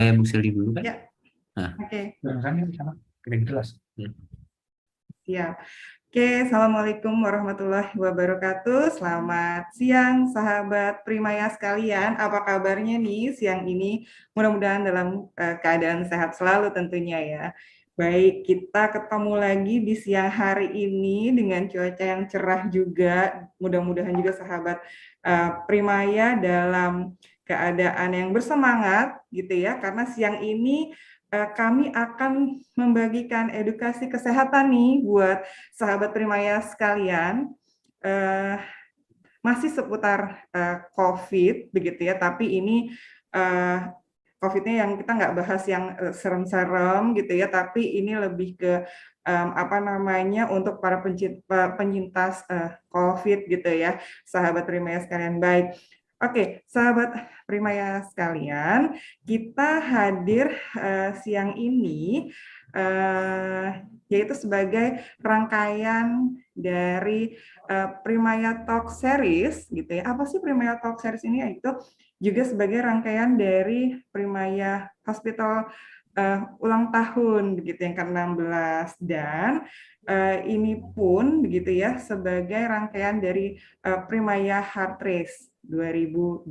Bu Sildi dulu kan? Ya, Nah, oke. Kan sama, tidak jelas. Siap. Oke, Assalamualaikum warahmatullahi wabarakatuh. Selamat siang, sahabat Primaya sekalian. Apa kabarnya nih siang ini? Mudah-mudahan dalam keadaan sehat selalu tentunya ya. Baik, kita ketemu lagi di siang hari ini dengan cuaca yang cerah juga. Mudah-mudahan juga sahabat Primaya dalam keadaan yang bersemangat gitu ya, karena siang ini kami akan membagikan edukasi kesehatan nih buat sahabat Primaya sekalian. Eh, Masih seputar COVID begitu ya, tapi ini eh, COVID-nya yang kita nggak bahas yang serem-serem gitu ya, tapi ini lebih ke apa namanya untuk para penyintas COVID gitu ya, sahabat Primaya sekalian. Baik, oke, sahabat Primaya sekalian, kita hadir siang ini yaitu sebagai rangkaian dari Primaya Talk Series gitu ya. Apa sih Primaya Talk Series ini? Yaitu juga sebagai rangkaian dari Primaya Hospital ulang tahun begitu yang ke-16, dan ini pun begitu ya sebagai rangkaian dari Primaya Heart Race 2022.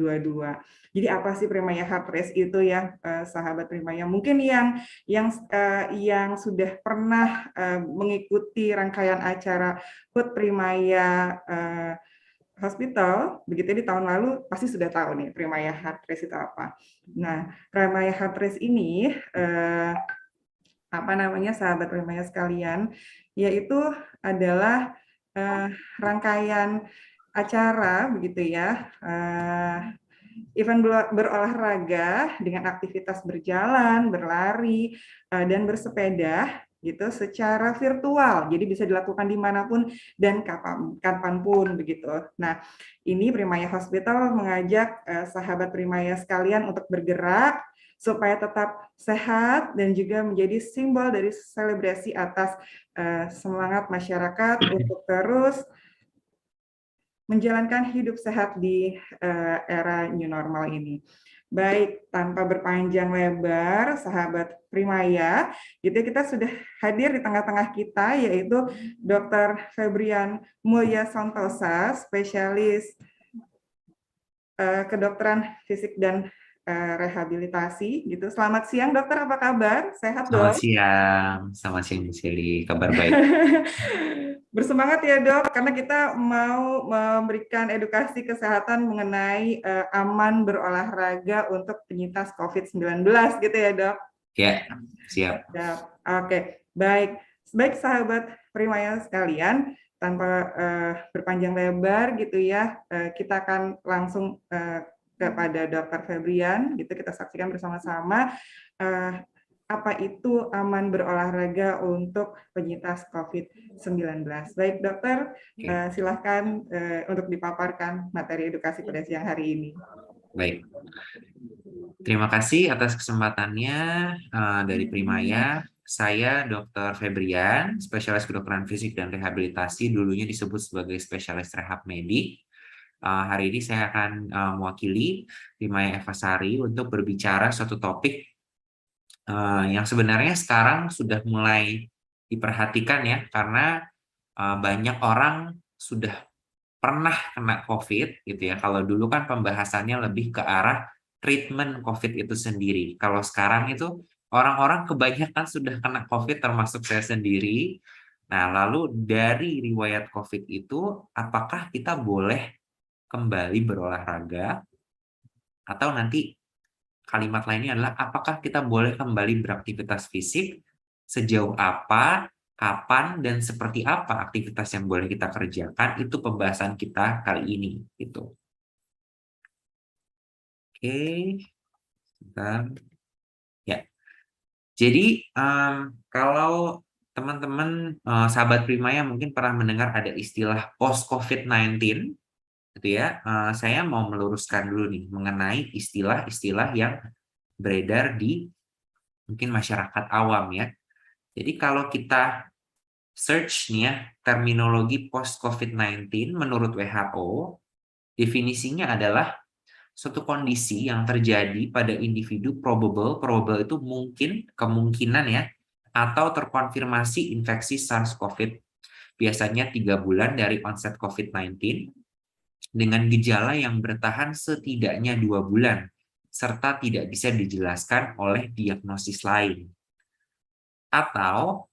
Jadi apa sih Primaya Heart Race itu ya, sahabat Primaya? Mungkin yang sudah pernah mengikuti rangkaian acara HUT Primaya Hospital begitu di tahun lalu pasti sudah tahu nih Primaya Heart Race itu apa. Nah, Primaya Heart Race ini apa namanya sahabat Primaya sekalian, yaitu adalah rangkaian acara begitu ya, event berolahraga dengan aktivitas berjalan, berlari, dan bersepeda gitu secara virtual. Jadi bisa dilakukan dimanapun dan kapanpun begitu. Nah, ini Primaya Hospital mengajak sahabat Primaya sekalian untuk bergerak supaya tetap sehat dan juga menjadi simbol dari selebrasi atas semangat masyarakat untuk terus menjalankan hidup sehat di era new normal ini. Baik, tanpa berpanjang lebar, sahabat Primaya, gitu kita sudah hadir di tengah-tengah kita, yaitu Dr. Febrian Mulya Santosa, spesialis kedokteran fisik dan rehabilitasi. Gitu. Selamat siang, dokter. Apa kabar? Sehat dong? Selamat siang Bu Sildi, kabar baik. Bersemangat ya dok, karena kita mau memberikan edukasi kesehatan mengenai aman berolahraga untuk penyintas COVID-19 gitu ya dok. Ya, siap. Oke, baik. Baik sahabat Primaya sekalian, tanpa berpanjang lebar gitu ya, kita akan langsung kepada Dr. Febrian, gitu kita saksikan bersama-sama apa itu aman berolahraga untuk penyintas COVID-19. Baik dokter, silahkan untuk dipaparkan materi edukasi pada siang hari ini. Baik. Terima kasih atas kesempatannya dari Primaya. Saya Dr. Febrian, spesialis kedokteran fisik dan rehabilitasi, dulunya disebut sebagai spesialis rehab medik. Hari ini saya akan mewakili Primaya Evasari untuk berbicara suatu topik yang sebenarnya sekarang sudah mulai diperhatikan ya, karena banyak orang sudah pernah kena COVID gitu ya. Kalau dulu kan pembahasannya lebih ke arah treatment COVID itu sendiri. Kalau sekarang itu orang-orang kebanyakan sudah kena COVID termasuk saya sendiri. Nah, lalu dari riwayat COVID itu apakah kita boleh kembali berolahraga, atau nanti kalimat lainnya adalah apakah kita boleh kembali beraktivitas fisik, sejauh apa, kapan, dan seperti apa aktivitas yang boleh kita kerjakan. Itu pembahasan kita kali ini gitu. Oke, sebentar. Ya, jadi kalau teman-teman sahabat Primaya mungkin pernah mendengar ada istilah post COVID-19 gitu ya. Saya mau meluruskan dulu nih mengenai istilah-istilah yang beredar di mungkin masyarakat awam ya. Jadi kalau kita search nih ya, terminologi post COVID-19 menurut WHO, definisinya adalah suatu kondisi yang terjadi pada individu probable itu mungkin, kemungkinan ya, atau terkonfirmasi infeksi SARS-CoV, biasanya 3 bulan dari onset COVID-19, dengan gejala yang bertahan setidaknya 2 bulan, serta tidak bisa dijelaskan oleh diagnosis lain. Atau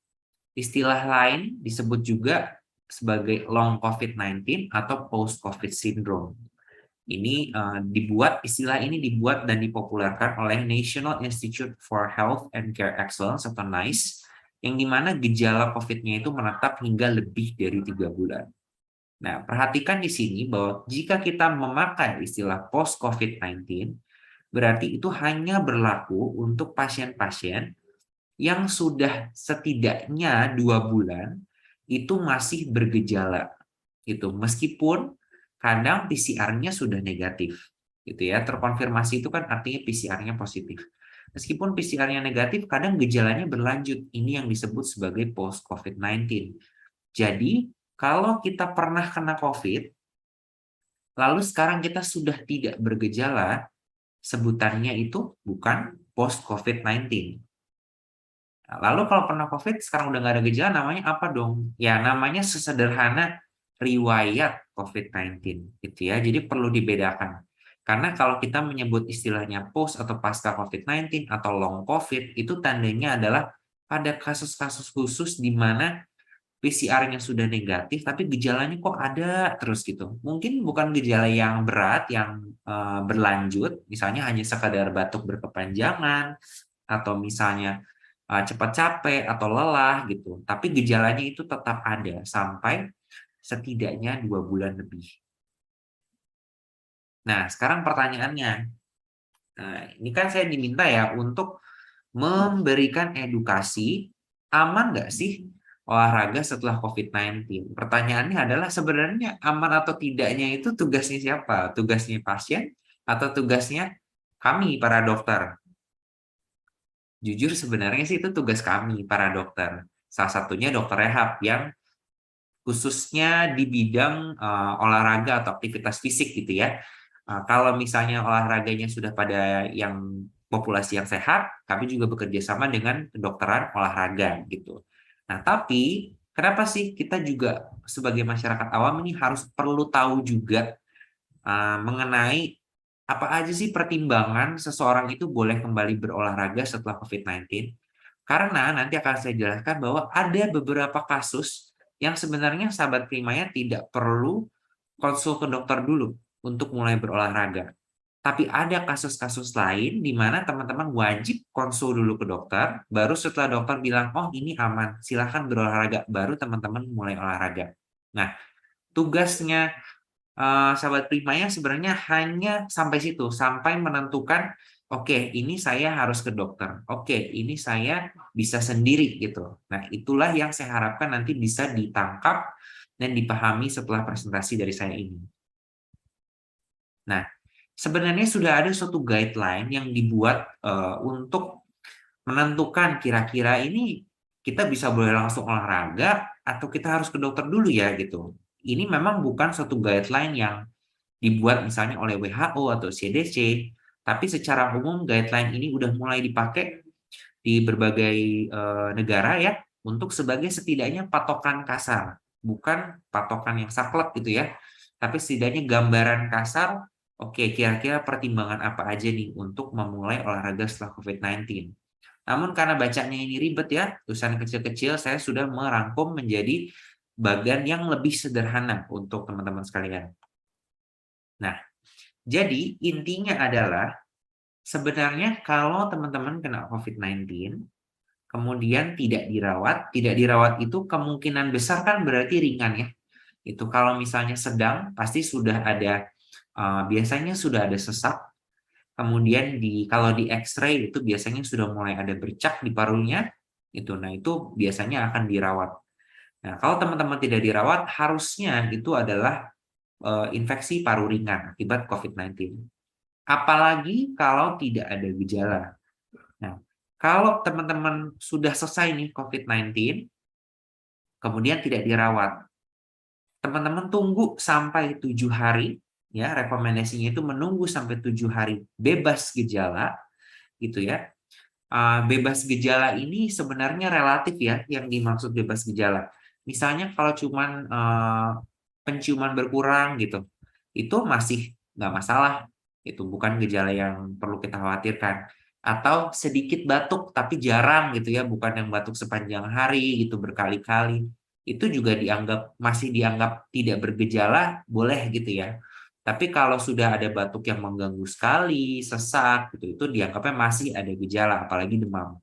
istilah lain disebut juga sebagai long COVID-19 atau post-COVID syndrome. Istilah ini dibuat dan dipopulerkan oleh National Institute for Health and Care Excellence atau NICE, yang dimana gejala COVID-nya itu menetap hingga lebih dari 3 bulan. Nah, perhatikan di sini bahwa jika kita memakai istilah post-COVID-19, berarti itu hanya berlaku untuk pasien-pasien yang sudah setidaknya 2 bulan itu masih bergejala. Meskipun kadang PCR-nya sudah negatif. Terkonfirmasi itu kan artinya PCR-nya positif. Meskipun PCR-nya negatif, kadang gejalanya berlanjut. Ini yang disebut sebagai post-COVID-19. Jadi, kalau kita pernah kena COVID, lalu sekarang kita sudah tidak bergejala, sebutannya itu bukan post-COVID-19. Lalu kalau pernah COVID, sekarang udah nggak ada gejala, namanya apa dong? Ya, namanya sesederhana riwayat COVID-19. Jadi perlu dibedakan. Karena kalau kita menyebut istilahnya post atau pasca COVID-19 atau long COVID, itu tandanya adalah pada kasus-kasus khusus di mana PCR-nya sudah negatif, tapi gejalanya kok ada terus gitu. Mungkin bukan gejala yang berat, yang berlanjut, misalnya hanya sekadar batuk berkepanjangan, atau misalnya cepat capek atau lelah gitu. Tapi gejalanya itu tetap ada sampai setidaknya 2 bulan lebih. Nah, sekarang pertanyaannya. Nah, ini kan saya diminta ya untuk memberikan edukasi, aman nggak sih olahraga setelah COVID-19? Pertanyaannya adalah sebenarnya aman atau tidaknya itu tugasnya siapa? Tugasnya pasien atau tugasnya kami para dokter? Jujur sebenarnya sih itu tugas kami para dokter. Salah satunya dokter rehab yang khususnya di bidang olahraga atau aktivitas fisik gitu ya. Kalau misalnya olahraganya sudah pada yang populasi yang sehat, kami juga bekerja sama dengan kedokteran olahraga gitu. Nah, tapi kenapa sih kita juga sebagai masyarakat awam ini harus perlu tahu juga mengenai apa aja sih pertimbangan seseorang itu boleh kembali berolahraga setelah COVID-19? Karena nanti akan saya jelaskan bahwa ada beberapa kasus yang sebenarnya sahabat Primaya tidak perlu konsul ke dokter dulu untuk mulai berolahraga. Tapi ada kasus-kasus lain di mana teman-teman wajib konsul dulu ke dokter, baru setelah dokter bilang, oh ini aman, silahkan berolahraga, baru teman-teman mulai olahraga. Nah, tugasnya sahabat Primaya sebenarnya hanya sampai situ, sampai menentukan, oke, ini saya harus ke dokter, oke, ini saya bisa sendiri gitu. Nah, itulah yang saya harapkan nanti bisa ditangkap dan dipahami setelah presentasi dari saya ini. Nah, sebenarnya sudah ada suatu guideline yang dibuat untuk menentukan kira-kira ini kita bisa boleh langsung olahraga atau kita harus ke dokter dulu ya gitu. Ini memang bukan suatu guideline yang dibuat misalnya oleh WHO atau CDC, tapi secara umum guideline ini udah mulai dipakai di berbagai negara ya untuk sebagai setidaknya patokan kasar, bukan patokan yang saklek gitu ya, tapi setidaknya gambaran kasar. Oke, kira-kira pertimbangan apa aja nih untuk memulai olahraga setelah COVID-19. Namun karena bacanya ini ribet ya, tulisan kecil-kecil, saya sudah merangkum menjadi bagian yang lebih sederhana untuk teman-teman sekalian. Nah, jadi intinya adalah sebenarnya kalau teman-teman kena COVID-19, kemudian tidak dirawat itu kemungkinan besar kan berarti ringan ya. Itu kalau misalnya sedang, pasti sudah ada, biasanya sudah ada sesak, kemudian kalau di X-ray itu biasanya sudah mulai ada bercak di parunya, nah itu biasanya akan dirawat. Nah, kalau teman-teman tidak dirawat, harusnya itu adalah infeksi paru ringan akibat COVID-19. Apalagi kalau tidak ada gejala. Nah, kalau teman-teman sudah selesai nih COVID-19, kemudian tidak dirawat, teman-teman tunggu sampai 7 hari, ya rekomendasinya itu menunggu sampai 7 hari bebas gejala, gitu ya. Bebas gejala ini sebenarnya relatif ya, yang dimaksud bebas gejala. Misalnya kalau cuman penciuman berkurang gitu, itu masih nggak masalah, itu bukan gejala yang perlu kita khawatirkan. Atau sedikit batuk tapi jarang gitu ya, bukan yang batuk sepanjang hari gitu berkali-kali, itu juga masih dianggap tidak bergejala, boleh gitu ya. Tapi kalau sudah ada batuk yang mengganggu sekali, sesak gitu, itu dianggapnya masih ada gejala, apalagi demam.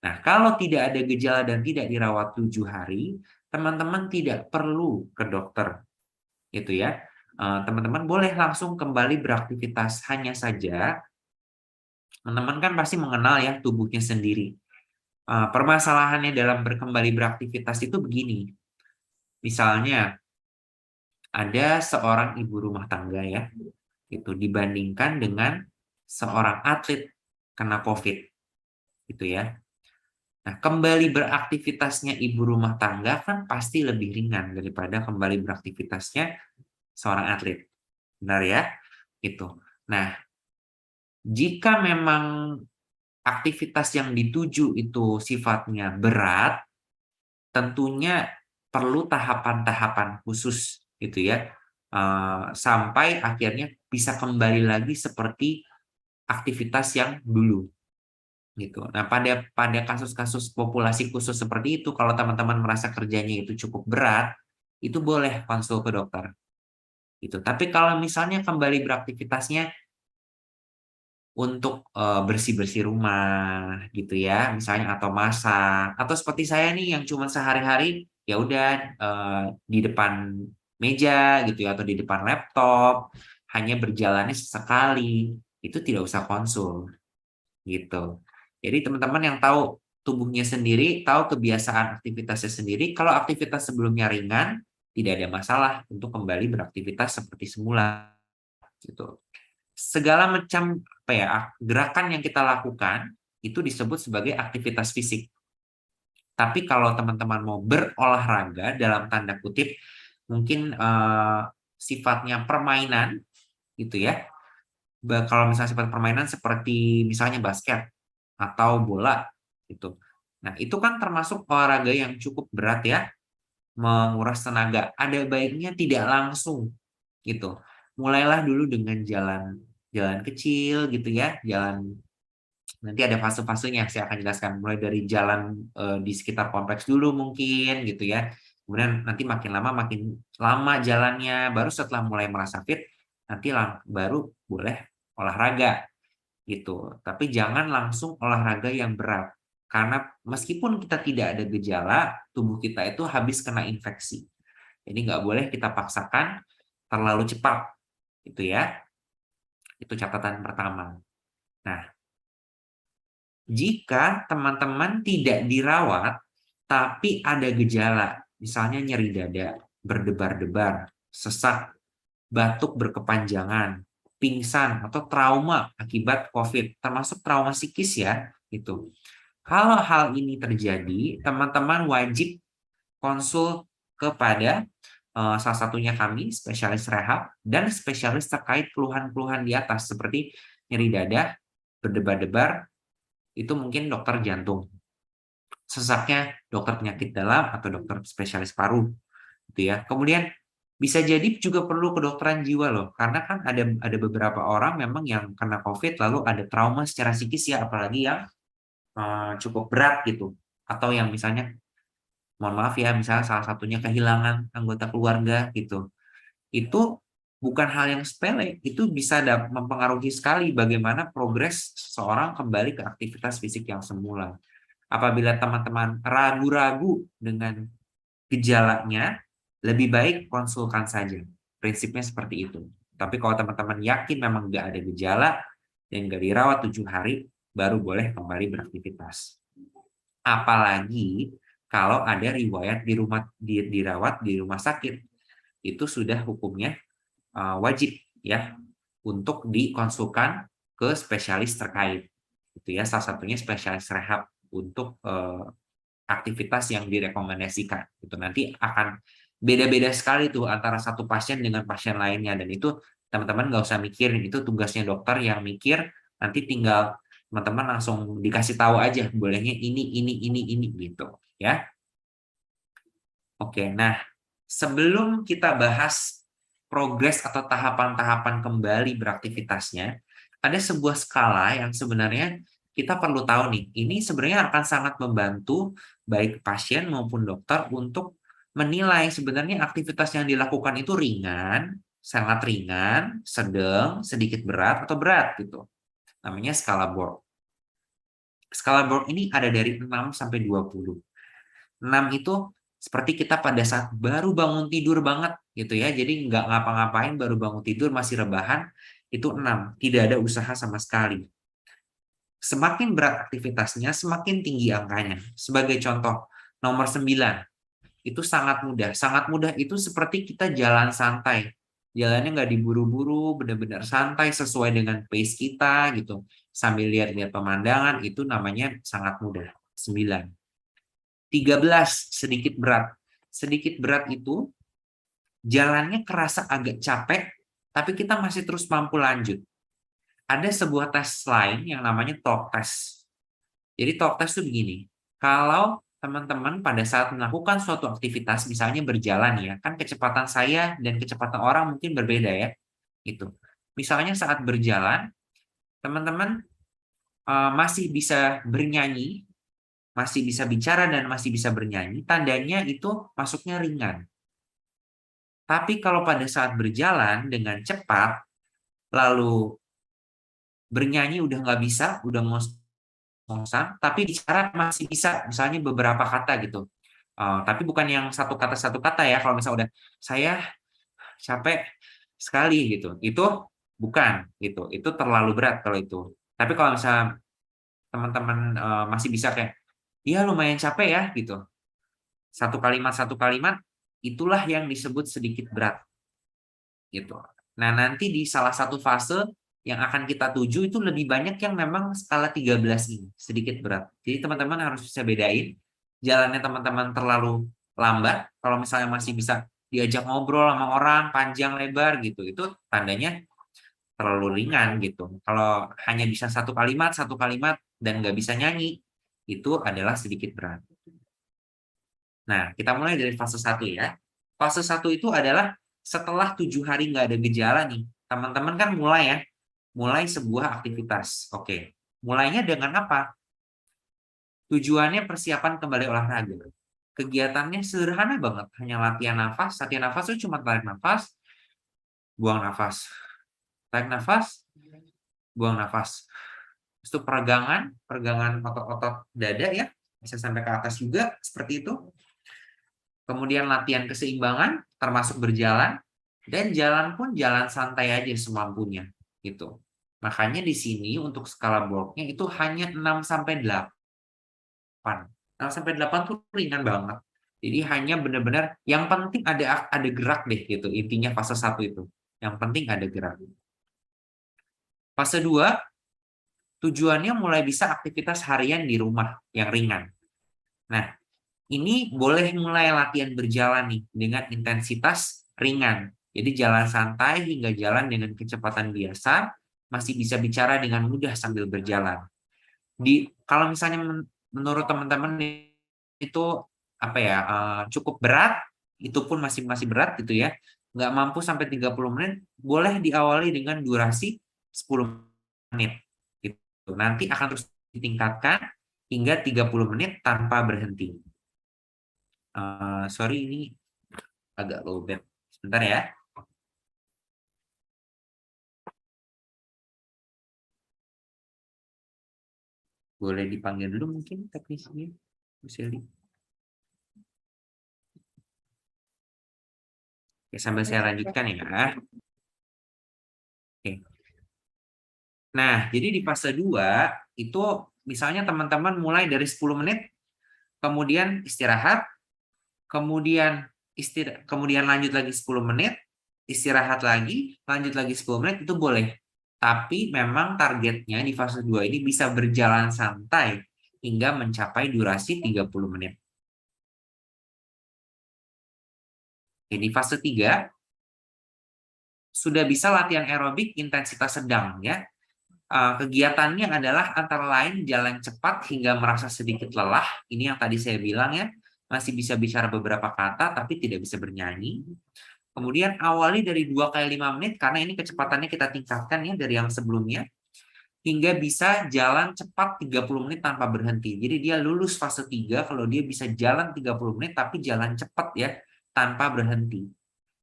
Nah, kalau tidak ada gejala dan tidak dirawat 7 hari, teman-teman tidak perlu ke dokter, gitu ya. Teman-teman boleh langsung kembali beraktivitas. Hanya saja, teman-teman kan pasti mengenal ya tubuhnya sendiri. Permasalahannya dalam berkembali beraktivitas itu begini. Misalnya, ada seorang ibu rumah tangga ya, itu dibandingkan dengan seorang atlet kena COVID, gitu ya. Nah, kembali beraktivitasnya ibu rumah tangga kan pasti lebih ringan daripada kembali beraktivitasnya seorang atlet. Benar ya? Gitu. Nah, jika memang aktivitas yang dituju itu sifatnya berat, tentunya perlu tahapan-tahapan khusus gitu ya. Sampai akhirnya bisa kembali lagi seperti aktivitas yang dulu gitu. Nah, pada kasus-kasus populasi khusus seperti itu, kalau teman-teman merasa kerjanya itu cukup berat, itu boleh konsul ke dokter. Gitu. Tapi kalau misalnya kembali beraktivitasnya untuk bersih-bersih rumah gitu ya, misalnya atau masak, atau seperti saya nih yang cuma sehari-hari ya udah di depan meja gitu ya atau di depan laptop, hanya berjalannya sesekali, itu tidak usah konsul gitu. Jadi teman-teman yang tahu tubuhnya sendiri, tahu kebiasaan aktivitasnya sendiri, kalau aktivitas sebelumnya ringan, tidak ada masalah untuk kembali beraktivitas seperti semula gitu. Segala macam apa ya, gerakan yang kita lakukan itu disebut sebagai aktivitas fisik. Tapi kalau teman-teman mau berolahraga dalam tanda kutip, mungkin sifatnya permainan gitu ya. Kalau misalnya sifat permainan seperti misalnya basket atau bola gitu. Nah, itu kan termasuk olahraga yang cukup berat ya, menguras tenaga. Ada baiknya tidak langsung gitu. Mulailah dulu dengan jalan jalan kecil gitu ya, jalan nanti ada fase-fasenya saya akan jelaskan. Mulai dari jalan di sekitar kompleks dulu mungkin gitu ya. Kemudian nanti makin lama jalannya, baru setelah mulai merasa fit, nanti baru boleh olahraga gitu. Tapi jangan langsung olahraga yang berat. Karena meskipun kita tidak ada gejala, tubuh kita itu habis kena infeksi. Jadi nggak boleh kita paksakan terlalu cepat. Itu ya. Itu catatan pertama. Nah, jika teman-teman tidak dirawat, tapi ada gejala, misalnya nyeri dada, berdebar-debar, sesak, batuk berkepanjangan, pingsan, atau trauma akibat COVID, termasuk trauma psikis ya, itu. Kalau hal ini terjadi, teman-teman wajib konsul kepada salah satunya kami, spesialis rehab, dan spesialis terkait keluhan-keluhan di atas, seperti nyeri dada, berdebar-debar, itu mungkin dokter jantung. Sesaknya dokter penyakit dalam atau dokter spesialis paru, gitu ya. Kemudian bisa jadi juga perlu kedokteran jiwa loh, karena kan ada beberapa orang memang yang kena COVID lalu ada trauma secara psikis ya, apalagi yang cukup berat gitu, atau yang misalnya, mohon maaf ya, misalnya salah satunya kehilangan anggota keluarga gitu. Itu bukan hal yang sepele, itu bisa mempengaruhi sekali bagaimana progres seseorang kembali ke aktivitas fisik yang semula. Apabila teman-teman ragu-ragu dengan gejalanya, lebih baik konsulkan saja. Prinsipnya seperti itu. Tapi kalau teman-teman yakin memang nggak ada gejala dan nggak dirawat 7 hari, baru boleh kembali beraktivitas. Apalagi kalau ada riwayat dirawat di rumah sakit, itu sudah hukumnya wajib ya untuk dikonsulkan ke spesialis terkait. Itu ya, salah satunya spesialis rehab untuk aktivitas yang direkomendasikan. Itu nanti akan beda-beda sekali tuh antara satu pasien dengan pasien lainnya, dan itu Teman-teman nggak usah mikirin, itu tugasnya dokter yang mikir, nanti tinggal teman-teman langsung dikasih tahu aja, bolehnya ini gitu ya. Oke, nah sebelum kita bahas progres atau tahapan-tahapan kembali beraktivitasnya, ada sebuah skala yang sebenarnya kita perlu tahu nih. Ini sebenarnya akan sangat membantu baik pasien maupun dokter untuk menilai sebenarnya aktivitas yang dilakukan itu ringan, sangat ringan, sedang, sedikit berat, atau berat gitu. Namanya skala Borg. Skala Borg ini ada dari 6 sampai 20. 6 itu seperti kita pada saat baru bangun tidur banget gitu ya. Jadi nggak ngapa-ngapain, baru bangun tidur, masih rebahan, itu 6. Tidak ada usaha sama sekali. Semakin berat aktivitasnya, semakin tinggi angkanya. Sebagai contoh, nomor 9, itu sangat mudah. Sangat mudah itu seperti kita jalan santai. Jalannya nggak diburu-buru, benar-benar santai sesuai dengan pace kita gitu. Sambil lihat-lihat pemandangan, itu namanya sangat mudah. 9. 13, sedikit berat. Sedikit berat itu jalannya kerasa agak capek, tapi kita masih terus mampu lanjut. Ada sebuah tes lain yang namanya talk test. Jadi talk test itu begini, kalau teman-teman pada saat melakukan suatu aktivitas, misalnya berjalan ya, kan kecepatan saya dan kecepatan orang mungkin berbeda ya. Itu. Misalnya saat berjalan, teman-teman masih bisa bernyanyi, masih bisa bicara dan masih bisa bernyanyi, tandanya itu masuknya ringan. Tapi kalau pada saat berjalan dengan cepat, lalu bernyanyi udah nggak bisa, udah ngos-ngosan, tapi bicara masih bisa, misalnya beberapa kata gitu. Tapi bukan yang satu kata ya, kalau misalnya udah, saya capek sekali gitu, itu bukan gitu, itu terlalu berat kalau itu. Tapi kalau misalnya teman-teman masih bisa kayak, iya lumayan capek ya gitu, satu kalimat, itulah yang disebut sedikit berat gitu. Nah, nanti di salah satu fase yang akan kita tuju itu lebih banyak yang memang skala 13 ini, sedikit berat. Jadi teman-teman harus bisa bedain jalannya teman-teman terlalu lambat, kalau misalnya masih bisa diajak ngobrol sama orang panjang lebar gitu, itu tandanya terlalu ringan gitu. Kalau hanya bisa satu kalimat dan nggak bisa nyanyi, itu adalah sedikit berat. Nah, kita mulai dari fase 1 ya. Fase 1 itu adalah setelah 7 hari nggak ada gejala nih. Teman-teman kan mulai ya, mulai sebuah aktivitas. Oke, mulainya dengan apa? Tujuannya persiapan kembali olahraga. Kegiatannya sederhana banget, hanya latihan nafas. Latihan nafas itu cuma tarik nafas, buang nafas. Tarik nafas, buang nafas. Itu peregangan otot-otot dada ya, bisa sampai ke atas juga, seperti itu. Kemudian latihan keseimbangan, termasuk berjalan, dan jalan pun jalan santai aja semampunya. Gitu. Makanya di sini untuk skala Borg-nya itu hanya 6 sampai 8. 6 sampai 8 tuh ringan banget. Jadi hanya benar-benar yang penting ada gerak deh gitu. Intinya fase 1 itu. Yang penting ada gerak. Fase 2 tujuannya mulai bisa aktivitas harian di rumah yang ringan. Nah, ini boleh mulai latihan berjalan nih dengan intensitas ringan. Jadi jalan santai hingga jalan dengan kecepatan biasa, masih bisa bicara dengan mudah sambil berjalan. Kalau misalnya menurut teman-teman itu apa ya, cukup berat, itu pun masih masih berat gitu ya. Nggak mampu sampai 30 menit, boleh diawali dengan durasi 10 menit. Gitu. Nanti akan terus ditingkatkan hingga 30 menit tanpa berhenti. Sorry ini agak lowbat. Sebentar ya. Boleh dipanggil dulu mungkin teknisnya, Bu Selly. Oke, sambil saya lanjutkan ya. Oke. Nah, jadi di fase 2 itu misalnya teman-teman mulai dari 10 menit, kemudian istirahat, kemudian lanjut lagi 10 menit, istirahat lagi, lanjut lagi 10 menit, itu boleh. Tapi memang targetnya di fase 2 ini bisa berjalan santai hingga mencapai durasi 30 menit. Di fase 3, sudah bisa latihan aerobik intensitas sedang ya. Kegiatannya adalah antara lain jalan cepat hingga merasa sedikit lelah. Ini yang tadi saya bilang ya, masih bisa bicara beberapa kata tapi tidak bisa bernyanyi. Kemudian awali dari 2 kali 5 menit karena ini kecepatannya kita tingkatkan ya dari yang sebelumnya. Hingga bisa jalan cepat 30 menit tanpa berhenti. Jadi dia lulus fase 3 kalau dia bisa jalan 30 menit tapi jalan cepat ya tanpa berhenti.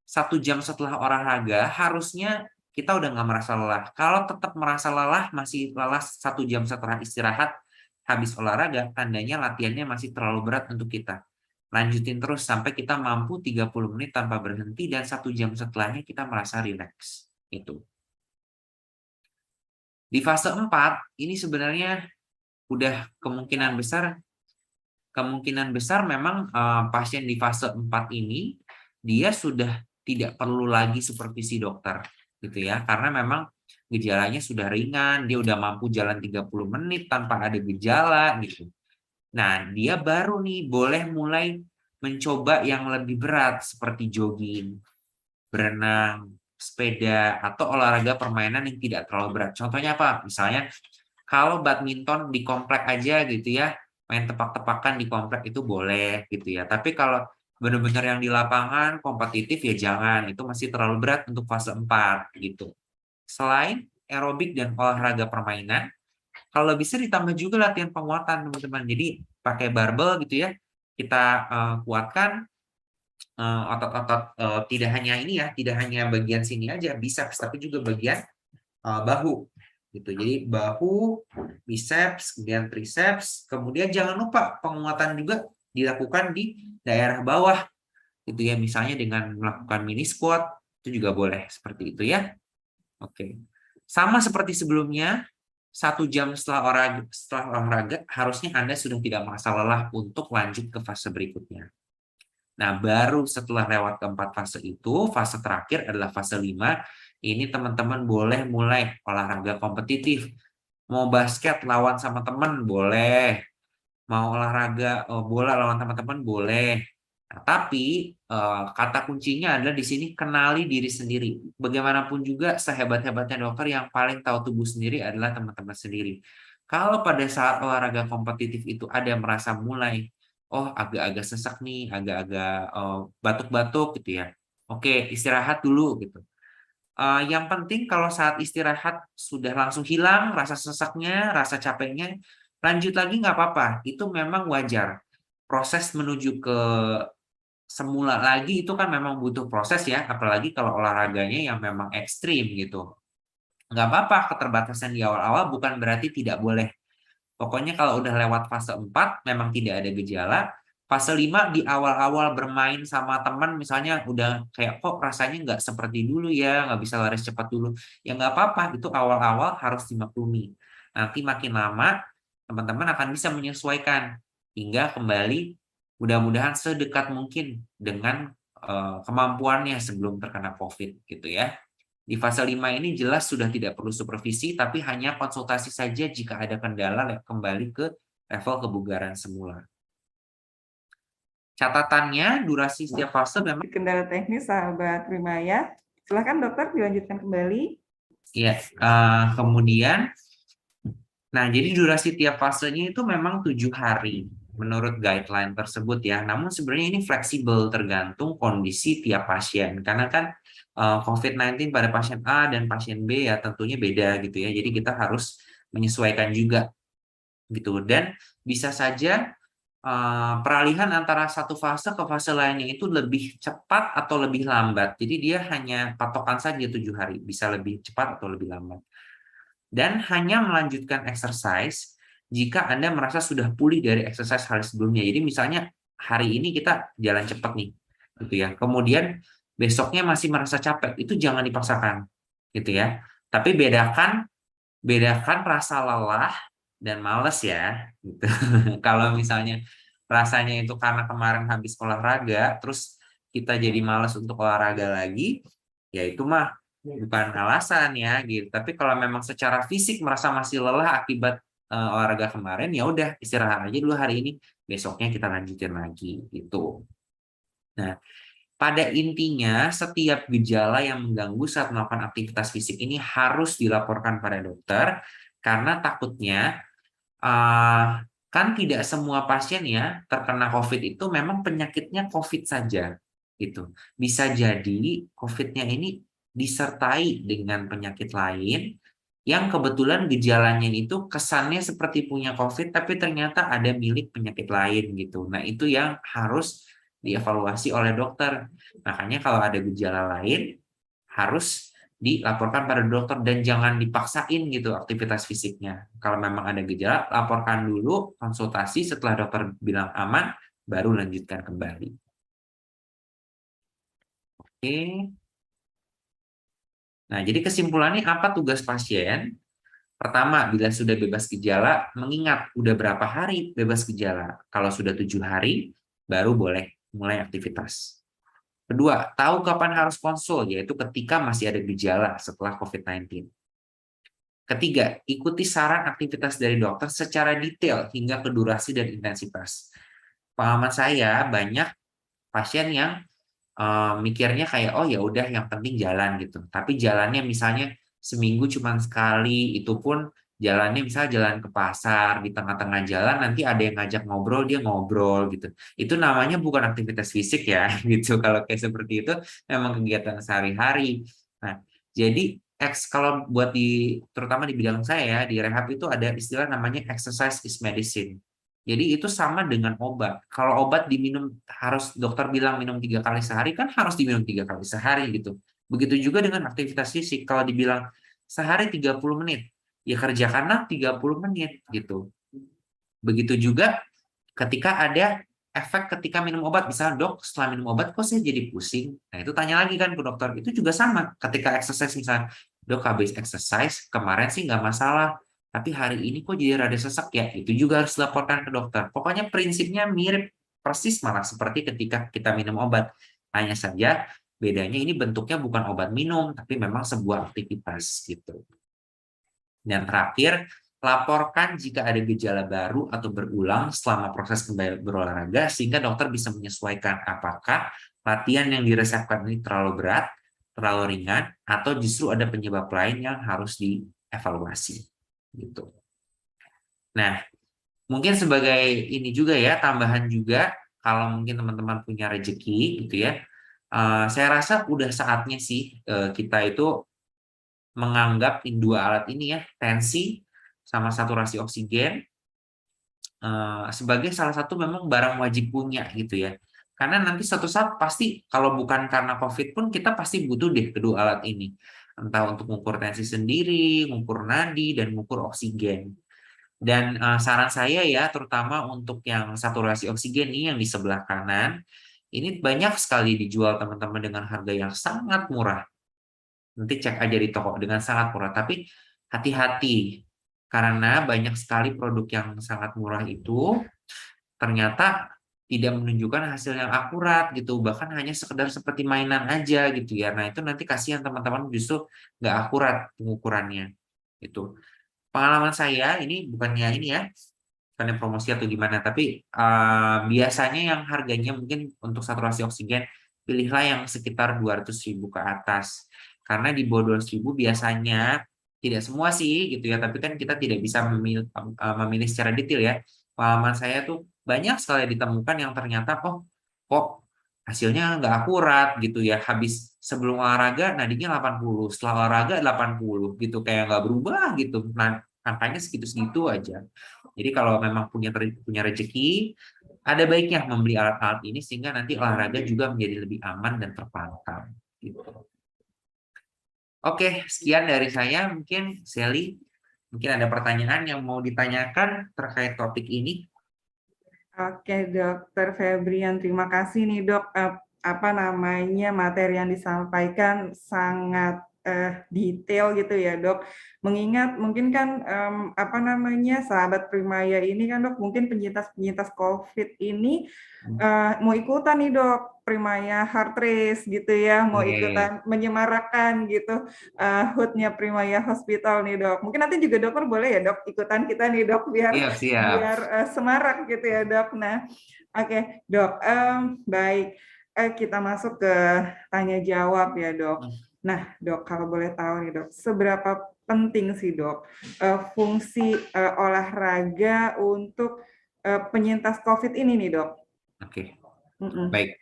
1 jam setelah olahraga harusnya kita udah nggak merasa lelah. Kalau tetap merasa lelah, masih lelah 1 jam setelah istirahat habis olahraga, tandanya latihannya masih terlalu berat untuk kita. Lanjutin terus sampai kita mampu 30 menit tanpa berhenti dan 1 jam setelahnya kita merasa rileks. Itu. Di fase 4, ini sebenarnya udah kemungkinan besar memang pasien di fase 4 ini dia sudah tidak perlu lagi supervisi dokter gitu ya, karena memang gejalanya sudah ringan, dia udah mampu jalan 30 menit tanpa ada gejala gitu. Nah, dia baru nih boleh mulai mencoba yang lebih berat seperti jogging, berenang, sepeda, atau olahraga permainan yang tidak terlalu berat. Contohnya apa? Misalnya kalau badminton di komplek aja gitu ya, main tepak-tepakan di komplek itu boleh gitu ya. Tapi kalau benar-benar yang di lapangan kompetitif ya jangan, itu masih terlalu berat untuk fase 4 gitu. Selain aerobik dan olahraga permainan, kalau bisa ditambah juga latihan penguatan teman-teman. Jadi pakai barbel gitu ya, kita kuatkan otot-otot tidak hanya ini ya, tidak hanya bagian sini aja, biceps tapi juga bagian bahu gitu. Jadi bahu, biceps, kemudian triceps, kemudian jangan lupa penguatan juga dilakukan di daerah bawah gitu ya, misalnya dengan melakukan mini squat itu juga boleh seperti itu ya. Oke. Sama seperti sebelumnya, 1 jam setelah olahraga harusnya Anda sudah tidak merasa lelah untuk lanjut ke fase berikutnya. Nah, baru setelah lewat keempat fase itu, fase terakhir adalah fase 5. Ini teman-teman boleh mulai olahraga kompetitif. Mau basket lawan sama teman, boleh. Mau olahraga bola lawan teman-teman, boleh. Nah, tapi kata kuncinya adalah di sini kenali diri sendiri. Bagaimanapun juga sehebat-hebatnya dokter yang paling tahu tubuh sendiri adalah teman-teman sendiri. Kalau pada saat olahraga kompetitif itu ada merasa mulai agak-agak sesak nih, agak-agak batuk-batuk gitu ya. Oke, istirahat dulu gitu. Yang penting kalau saat istirahat sudah langsung hilang rasa sesaknya, rasa capeknya, lanjut lagi nggak apa-apa. Itu memang wajar. Proses menuju ke semula lagi itu kan memang butuh proses ya, apalagi kalau olahraganya yang memang ekstrim gitu. Nggak apa-apa, keterbatasan di awal-awal bukan berarti tidak boleh. Pokoknya kalau udah lewat fase 4 memang tidak ada gejala. Fase 5 di awal-awal bermain sama teman misalnya udah kayak kok rasanya nggak seperti dulu ya, nggak bisa lari cepat dulu. Ya nggak apa-apa, itu awal-awal harus dimaklumi. Nanti makin lama teman-teman akan bisa menyesuaikan hingga kembali mudah-mudahan sedekat mungkin dengan kemampuannya sebelum terkena COVID gitu ya. Di fase 5 ini jelas sudah tidak perlu supervisi, tapi hanya konsultasi saja jika ada kendala kembali ke level kebugaran semula. Catatannya, durasi setiap fase memang... Kendala teknis, sahabat Primaya. Silakan dokter, dilanjutkan kembali. Ya, kemudian, nah jadi durasi tiap fasenya itu memang 7 hari menurut guideline tersebut ya. Namun sebenarnya ini fleksibel tergantung kondisi tiap pasien. Karena kan COVID-19 pada pasien A dan pasien B ya tentunya beda gitu ya. Jadi kita harus menyesuaikan juga gitu. Dan bisa saja peralihan antara satu fase ke fase lainnya itu lebih cepat atau lebih lambat. Jadi dia hanya patokan saja 7 hari, bisa lebih cepat atau lebih lambat. Dan hanya melanjutkan exercise jika Anda merasa sudah pulih dari exercise hari sebelumnya. Jadi misalnya hari ini kita jalan cepat nih, gitu ya. Kemudian besoknya masih merasa capek, itu jangan dipaksakan, gitu ya. Tapi bedakan rasa lelah dan males ya, gitu. Kalau misalnya rasanya itu karena kemarin habis olahraga, terus kita jadi malas untuk olahraga lagi, ya itu mah bukan alasan ya, gitu. Tapi kalau memang secara fisik merasa masih lelah akibat olahraga kemarin, ya udah istirahat aja dulu hari ini, besoknya kita lanjutin lagi, gitu. Nah, pada intinya, setiap gejala yang mengganggu saat melakukan aktivitas fisik ini harus dilaporkan pada dokter, karena takutnya kan tidak semua pasien ya terkena COVID itu memang penyakitnya COVID saja, gitu. Bisa jadi COVID-nya ini disertai dengan penyakit lain yang kebetulan gejalanya itu kesannya seperti punya COVID, tapi ternyata ada milik penyakit lain gitu. Nah, itu yang harus dievaluasi oleh dokter. Makanya kalau ada gejala lain, harus dilaporkan pada dokter dan jangan dipaksain gitu aktivitas fisiknya. Kalau memang ada gejala, laporkan dulu, konsultasi, setelah dokter bilang aman, baru lanjutkan kembali. Oke. Nah, jadi kesimpulannya apa tugas pasien? Pertama, bila sudah bebas gejala, mengingat udah berapa hari bebas gejala. Kalau sudah 7 hari, baru boleh mulai aktivitas. Kedua, tahu kapan harus konsul, yaitu ketika masih ada gejala setelah COVID-19. Ketiga, ikuti saran aktivitas dari dokter secara detail hingga ke durasi dan intensitas. Pengalaman saya, banyak pasien yang mikirnya kayak, oh ya udah yang penting jalan gitu. Tapi jalannya misalnya seminggu cuma sekali, itu pun jalannya misalnya jalan ke pasar, di tengah-tengah jalan nanti ada yang ngajak ngobrol, dia ngobrol gitu. Itu namanya bukan aktivitas fisik ya, gitu. Kalau kayak seperti itu memang kegiatan sehari-hari. Nah, jadi kalau buat terutama di bidang saya ya, di rehab itu ada istilah namanya exercise is medicine. Jadi itu sama dengan obat. Kalau obat diminum, harus dokter bilang minum 3 kali sehari, kan harus diminum 3 kali sehari gitu. Begitu juga dengan aktivitas fisik. Kalau dibilang sehari 30 menit, ya kerjakanlah 30 menit gitu. Begitu juga ketika ada efek ketika minum obat. Misalnya, dok, setelah minum obat kok saya jadi pusing? Nah, itu tanya lagi kan ke dokter. Itu juga sama. Ketika exercise misalnya, dok habis exercise, kemarin sih nggak masalah. Tapi hari ini kok jadi rada sesek ya? Itu juga harus dilaporkan ke dokter. Pokoknya prinsipnya mirip persis malah seperti ketika kita minum obat. Hanya saja bedanya ini bentuknya bukan obat minum, tapi memang sebuah aktivitas gitu. Dan terakhir, laporkan jika ada gejala baru atau berulang selama proses kembali berolahraga sehingga dokter bisa menyesuaikan apakah latihan yang diresepkan ini terlalu berat, terlalu ringan, atau justru ada penyebab lain yang harus dievaluasi. Gitu. Nah, mungkin sebagai ini juga ya, tambahan juga, kalau mungkin teman-teman punya rezeki gitu ya, saya rasa udah saatnya sih kita itu menganggap dua alat ini ya, tensi sama saturasi oksigen, sebagai salah satu memang barang wajib punya gitu ya. Karena nanti suatu saat pasti kalau bukan karena COVID pun kita pasti butuh deh kedua alat ini. Entah untuk mengukur tensi sendiri, mengukur nadi, dan mengukur oksigen. Dan saran saya ya, terutama untuk yang saturasi oksigen ini yang di sebelah kanan, ini banyak sekali dijual teman-teman dengan harga yang sangat murah. Nanti cek aja di toko dengan sangat murah. Tapi hati-hati, karena banyak sekali produk yang sangat murah itu ternyata tidak menunjukkan hasil yang akurat gitu, bahkan hanya sekedar seperti mainan aja gitu ya. Nah, itu nanti kasihan teman-teman, justru nggak akurat pengukurannya. Itu pengalaman saya, ini bukannya ini ya, bukannya promosi atau gimana, tapi biasanya yang harganya mungkin untuk saturasi oksigen, pilihlah yang sekitar 200.000 ke atas. Karena di bawah 200.000 biasanya, tidak semua sih gitu ya, tapi kan kita tidak bisa memilih secara detail ya. Pengalaman saya tuh banyak sekali ditemukan yang ternyata kok hasilnya nggak akurat gitu ya. Habis sebelum olahraga nadinya 80, setelah olahraga 80 gitu, kayak nggak berubah gitu. Nah, angkanya segitu-segitu aja. Jadi kalau memang punya rezeki, ada baiknya membeli alat-alat ini sehingga nanti olahraga juga menjadi lebih aman dan terpantau. Gitu. Oke, sekian dari saya. Mungkin Sally, mungkin ada pertanyaan yang mau ditanyakan terkait topik ini. Oke, Dokter Febrian, terima kasih nih dok. Apa namanya materi yang disampaikan sangat detail gitu ya dok. Mengingat mungkin kan apa namanya sahabat Primaya ini kan dok, mungkin penyintas COVID ini mau ikutan nih dok Primaya Heart Race gitu ya, mau ikutan menyemarakan gitu HUT-nya Primaya Hospital nih dok. Mungkin nanti juga dokter boleh ya dok ikutan kita nih dok biar Siap. semarak gitu ya dok. Nah, oke dok, baik. kita masuk ke tanya jawab ya, Dok. Nah, Dok, kalau boleh tahu nih, Dok, seberapa penting sih, Dok, fungsi olahraga untuk penyintas COVID ini nih, Dok? Oke, Mm-mm. baik.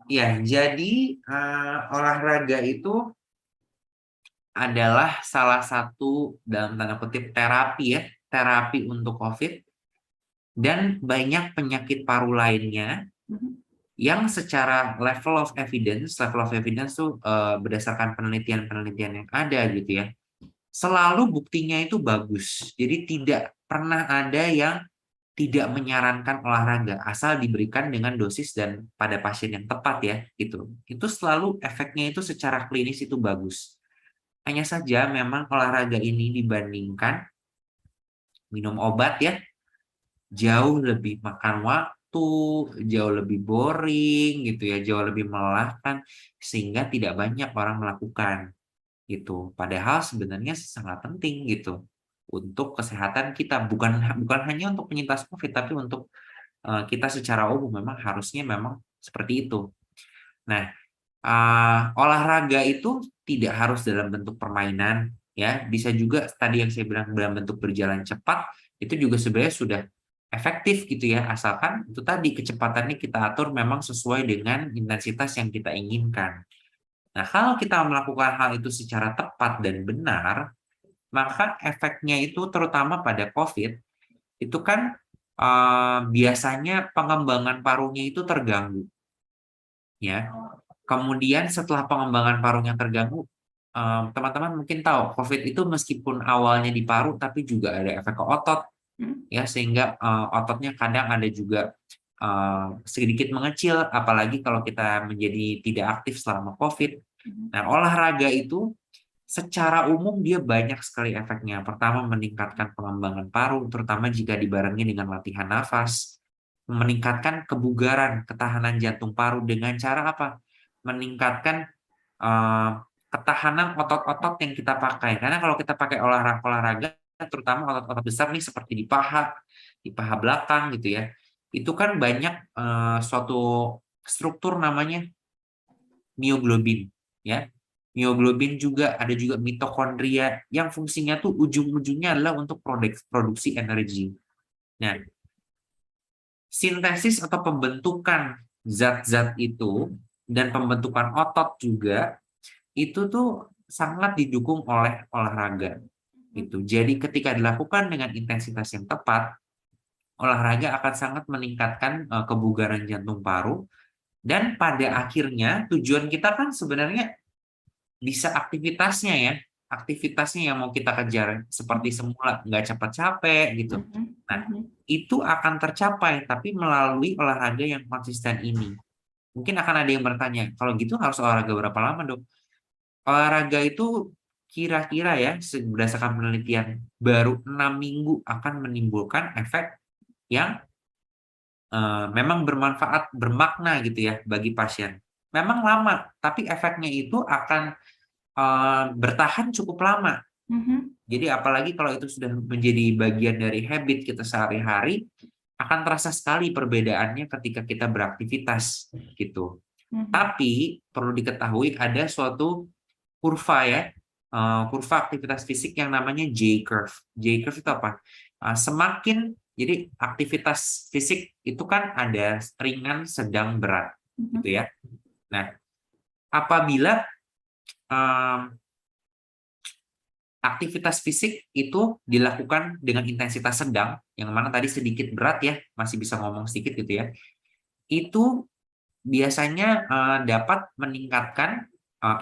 Ya, jadi olahraga itu adalah salah satu dalam tanda kutip terapi ya, terapi untuk COVID dan banyak penyakit paru lainnya Mhm. yang secara level of evidence tuh berdasarkan penelitian-penelitian yang ada gitu ya, selalu buktinya itu bagus. Jadi tidak pernah ada yang tidak menyarankan olahraga asal diberikan dengan dosis dan pada pasien yang tepat ya gitu. Itu selalu efeknya itu secara klinis itu bagus. Hanya saja memang olahraga ini dibandingkan minum obat ya jauh lebih makan waktu, jauh lebih boring gitu ya, jauh lebih melelahkan sehingga tidak banyak orang melakukan gitu. Padahal sebenarnya sangat penting gitu untuk kesehatan kita, bukan bukan hanya untuk penyintas COVID tapi untuk kita secara umum memang harusnya memang seperti itu. Nah, olahraga itu tidak harus dalam bentuk permainan ya, bisa juga tadi yang saya bilang dalam bentuk berjalan cepat itu juga sebenarnya sudah efektif gitu ya, asalkan itu tadi kecepatannya kita atur memang sesuai dengan intensitas yang kita inginkan. Nah, kalau kita melakukan hal itu secara tepat dan benar, maka efeknya itu terutama pada COVID itu kan biasanya pengembangan parunya itu terganggu ya. Kemudian setelah pengembangan parunya terganggu, teman-teman mungkin tahu COVID itu meskipun awalnya di paru tapi juga ada efek ke otot ya, sehingga ototnya kadang ada juga sedikit mengecil apalagi kalau kita menjadi tidak aktif selama COVID. Nah, olahraga itu secara umum dia banyak sekali efeknya. Pertama, meningkatkan pengembangan paru, terutama jika dibarengi dengan latihan nafas. Meningkatkan kebugaran, ketahanan jantung paru dengan cara apa? Meningkatkan eh, ketahanan otot-otot yang kita pakai. Karena kalau kita pakai olahraga, terutama otot-otot besar nih seperti di paha belakang gitu ya, itu kan banyak suatu struktur namanya mioglobin, ya. Mioglobin juga ada juga mitokondria yang fungsinya tuh ujung-ujungnya adalah untuk produksi energi. Nah, sintesis atau pembentukan zat-zat itu dan pembentukan otot juga itu tuh sangat didukung oleh olahraga gitu. Jadi ketika dilakukan dengan intensitas yang tepat, olahraga akan sangat meningkatkan kebugaran jantung paru dan pada akhirnya tujuan kita kan sebenarnya bisa aktivitasnya ya, aktivitasnya yang mau kita kejar seperti semula, nggak capek capek gitu. Nah, itu akan tercapai tapi melalui olahraga yang konsisten ini. Mungkin akan ada yang bertanya, kalau gitu harus olahraga berapa lama, Dok? Olahraga itu kira-kira ya, berdasarkan penelitian, baru 6 minggu akan menimbulkan efek yang memang bermanfaat, bermakna gitu ya bagi pasien. Memang lama, tapi efeknya itu akan bertahan cukup lama. Jadi apalagi kalau itu sudah menjadi bagian dari habit kita sehari-hari, akan terasa sekali perbedaannya ketika kita beraktivitas gitu. Tapi perlu diketahui ada suatu kurva ya, kurva aktivitas fisik yang namanya J-curve. J-curve itu apa? Semakin jadi aktivitas fisik itu kan ada ringan, sedang, berat, gitu ya. Nah, apabila aktivitas fisik itu dilakukan dengan intensitas sedang, yang mana tadi sedikit berat ya, masih bisa ngomong sedikit gitu ya, itu biasanya dapat meningkatkan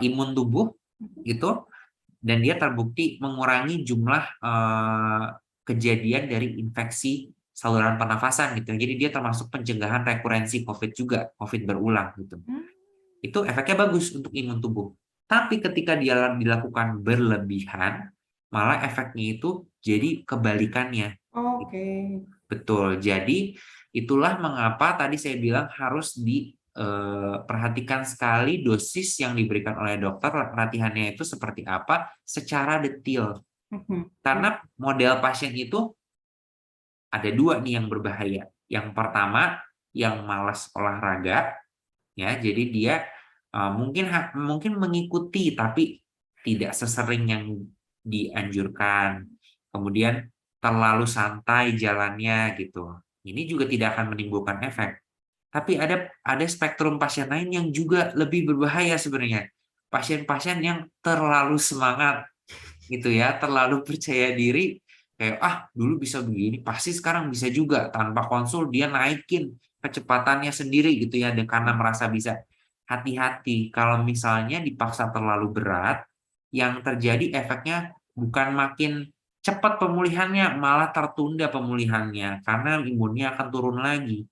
imun tubuh gitu, dan dia terbukti mengurangi jumlah kejadian dari infeksi saluran pernafasan gitu. Jadi dia termasuk pencegahan rekurensi COVID juga, COVID berulang gitu. Itu efeknya bagus untuk imun tubuh. Tapi ketika dia dilakukan berlebihan, malah efeknya itu jadi kebalikannya. Oke. Betul. Jadi itulah mengapa tadi saya bilang harus diperhatikan sekali dosis yang diberikan oleh dokter, latihannya itu seperti apa secara detail. Karena model pasien itu ada dua nih yang berbahaya. Yang pertama, yang malas olahraga, ya. Jadi dia mungkin mengikuti tapi tidak sesering yang dianjurkan. Kemudian terlalu santai jalannya gitu. Ini juga tidak akan menimbulkan efek. Tapi ada spektrum pasien lain yang juga lebih berbahaya sebenarnya. Pasien-pasien yang terlalu semangat gitu ya, terlalu percaya diri kayak dulu bisa begini, pasti sekarang bisa juga tanpa konsul dia naikin kecepatannya sendiri gitu ya, dan karena merasa bisa. Hati-hati kalau misalnya dipaksa terlalu berat, yang terjadi efeknya bukan makin cepat pemulihannya, malah tertunda pemulihannya karena imunnya akan turun lagi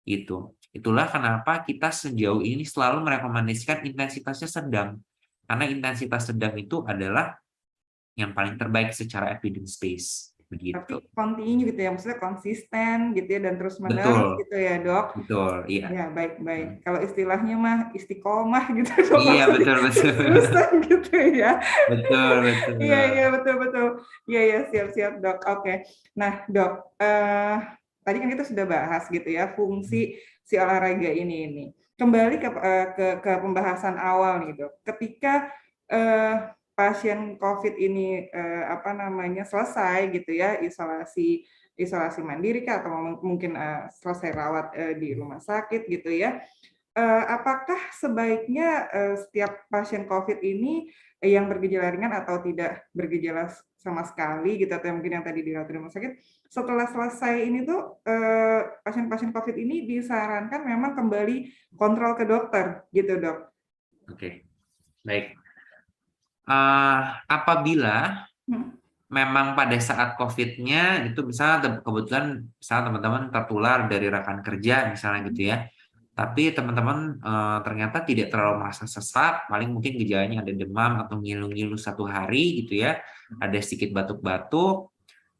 gitu. Itulah kenapa kita sejauh ini selalu merekomendasikan intensitasnya sedang. Karena intensitas sedang itu adalah yang paling terbaik secara evidence base. Tapi Begitu. continue gitu ya, maksudnya konsisten gitu ya dan terus-menerus Betul, gitu ya, Dok. betul, iya. Ya, baik-baik. Kalau istilahnya mah istiqomah gitu, Dok, Iya, maksudnya betul, betul. terus-terusan gitu ya. Betul, betul. Iya, iya, betul-betul. Iya, iya, siap-siap, Dok. Oke. Nah, Dok, tadi kan kita sudah bahas gitu ya, fungsi si olahraga ini. Kembali ke pembahasan awal nih, Dok. Ketika pasien COVID ini selesai gitu ya, isolasi mandiri kah, atau mungkin selesai rawat di rumah sakit gitu ya. Apakah sebaiknya setiap pasien COVID ini yang bergejala ringan atau tidak bergejala sama sekali gitu, atau mungkin yang tadi dirawat di rumah sakit, setelah selesai ini tuh pasien-pasien COVID ini disarankan memang kembali kontrol ke dokter gitu, Dok. Oke, baik. Apabila Hmm. memang pada saat COVID-nya itu misalnya kebetulan misalnya teman-teman tertular dari rekan kerja misalnya gitu ya, tapi teman-teman ternyata tidak terlalu merasa sesak, paling mungkin gejalanya ada demam atau ngilu-ngilu 1 hari gitu ya, ada sedikit batuk-batuk,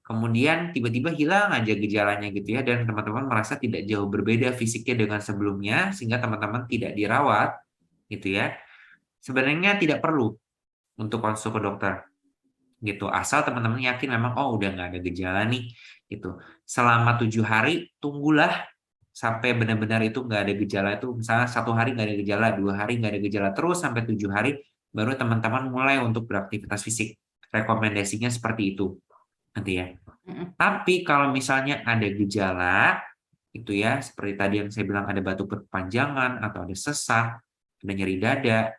kemudian tiba-tiba hilang aja gejalanya gitu ya, dan teman-teman merasa tidak jauh berbeda fisiknya dengan sebelumnya, sehingga teman-teman tidak dirawat gitu ya, sebenarnya tidak perlu untuk konsul ke dokter gitu, asal teman-teman yakin memang udah nggak ada gejala nih gitu. Selama 7 hari tunggulah sampai benar-benar itu nggak ada gejala, itu misalnya 1 hari nggak ada gejala, 2 hari nggak ada gejala, terus sampai 7 hari baru teman-teman mulai untuk beraktivitas fisik. Rekomendasinya seperti itu nanti ya. Mm-mm. Tapi kalau misalnya ada gejala itu ya, seperti tadi yang saya bilang ada batuk berkepanjangan atau ada sesak, ada nyeri dada,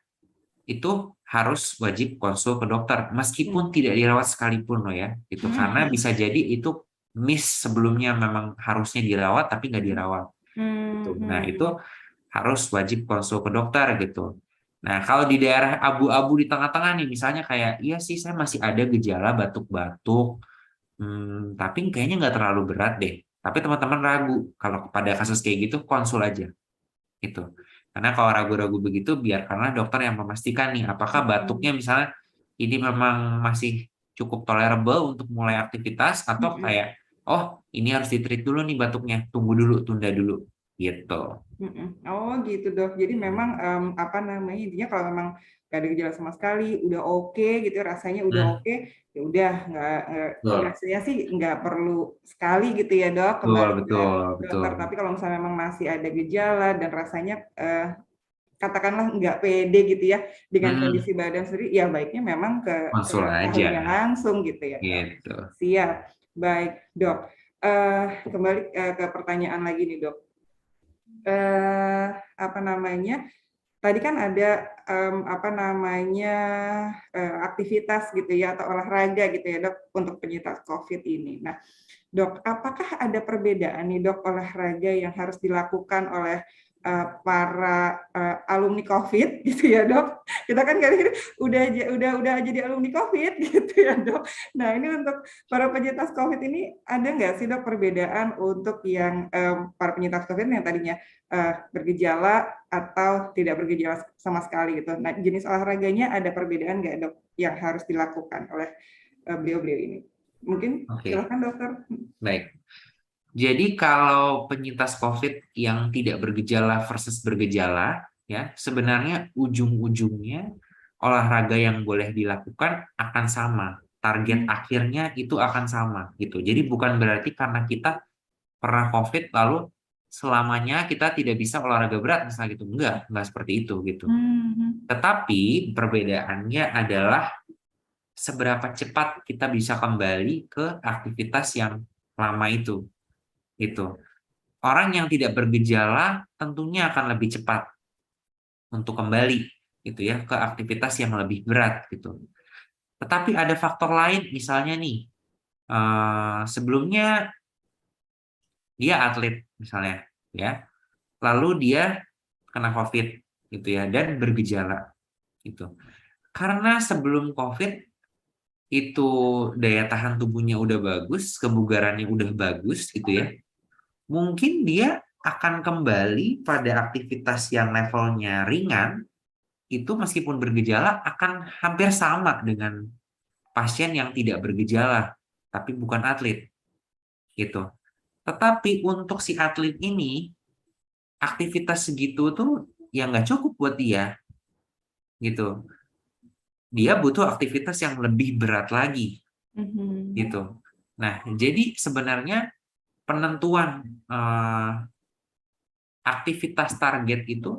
itu harus wajib konsul ke dokter meskipun tidak dirawat sekalipun loh ya. Itu karena Mm-mm. bisa jadi itu miss, sebelumnya memang harusnya dirawat tapi nggak dirawat gitu. Nah, itu Mm-mm. harus wajib konsul ke dokter gitu. Nah, kalau di daerah abu-abu di tengah-tengah nih, misalnya kayak, iya sih saya masih ada gejala batuk-batuk, tapi kayaknya nggak terlalu berat deh. Tapi teman-teman ragu, kalau pada kasus kayak gitu, konsul aja. Gitu. Karena kalau ragu-ragu begitu, biarkanlah dokter yang memastikan nih, apakah batuknya Mm-mm. misalnya ini memang masih cukup tolerable untuk mulai aktivitas, atau Mm-mm. kayak, oh ini harus ditreat dulu nih batuknya, tunggu dulu, tunda dulu. Gitu. Mm-mm. Oh gitu, Dok. Jadi memang intinya kalau memang gak ada gejala sama sekali, udah oke gitu, rasanya udah Hmm, oke, ya udah nggak betul, biasanya sih nggak perlu sekali gitu ya, Dok, betul, kembali ke betul, dokter. betul. Tapi kalau misalnya memang masih ada gejala dan rasanya katakanlah nggak pede gitu ya dengan Hmm, kondisi badan sendiri, ya baiknya memang ke konsul aja. ahlinya langsung gitu ya, Dok. Gitu. Siap, baik, Dok. Kembali ke pertanyaan lagi nih, Dok. eh, apa namanya Tadi kan ada aktivitas gitu ya atau olahraga gitu ya, Dok, untuk penyintas COVID ini. Nah, Dok, apakah ada perbedaan nih, Dok, olahraga yang harus dilakukan oleh para alumni COVID gitu ya, Dok? Kita kan kali ini udah jadi alumni COVID gitu ya, Dok. Nah, ini untuk para penyintas COVID ini ada nggak sih, Dok, perbedaan untuk yang para penyintas COVID yang tadinya bergejala atau tidak bergejala sama sekali gitu. Nah, jenis olahraganya ada perbedaan nggak, Dok, yang harus dilakukan oleh beliau-beliau ini? Mungkin Oke, silakan, Dokter. baik. Jadi kalau penyintas COVID yang tidak bergejala versus bergejala, ya sebenarnya ujung-ujungnya olahraga yang boleh dilakukan akan sama. Target Hmm. akhirnya itu akan sama gitu. Jadi bukan berarti karena kita pernah COVID lalu selamanya kita tidak bisa olahraga berat misalnya gitu. Enggak seperti itu gitu. Mhm. Tetapi perbedaannya adalah seberapa cepat kita bisa kembali ke aktivitas yang lama itu. Itu. Orang yang tidak bergejala tentunya akan lebih cepat untuk kembali gitu ya ke aktivitas yang lebih berat gitu. Tetapi ada faktor lain misalnya nih sebelumnya dia atlet misalnya ya, lalu dia kena COVID gitu ya dan bergejala gitu. Karena sebelum COVID itu daya tahan tubuhnya udah bagus, kebugarannya udah bagus gitu ya. Mungkin dia akan kembali pada aktivitas yang levelnya ringan itu meskipun bergejala akan hampir sama dengan pasien yang tidak bergejala tapi bukan atlet gitu. Tetapi untuk si atlet ini aktivitas segitu tuh ya nggak cukup buat dia gitu. Dia butuh aktivitas yang lebih berat lagi Mhm. gitu. Nah, jadi sebenarnya penentuan aktivitas target itu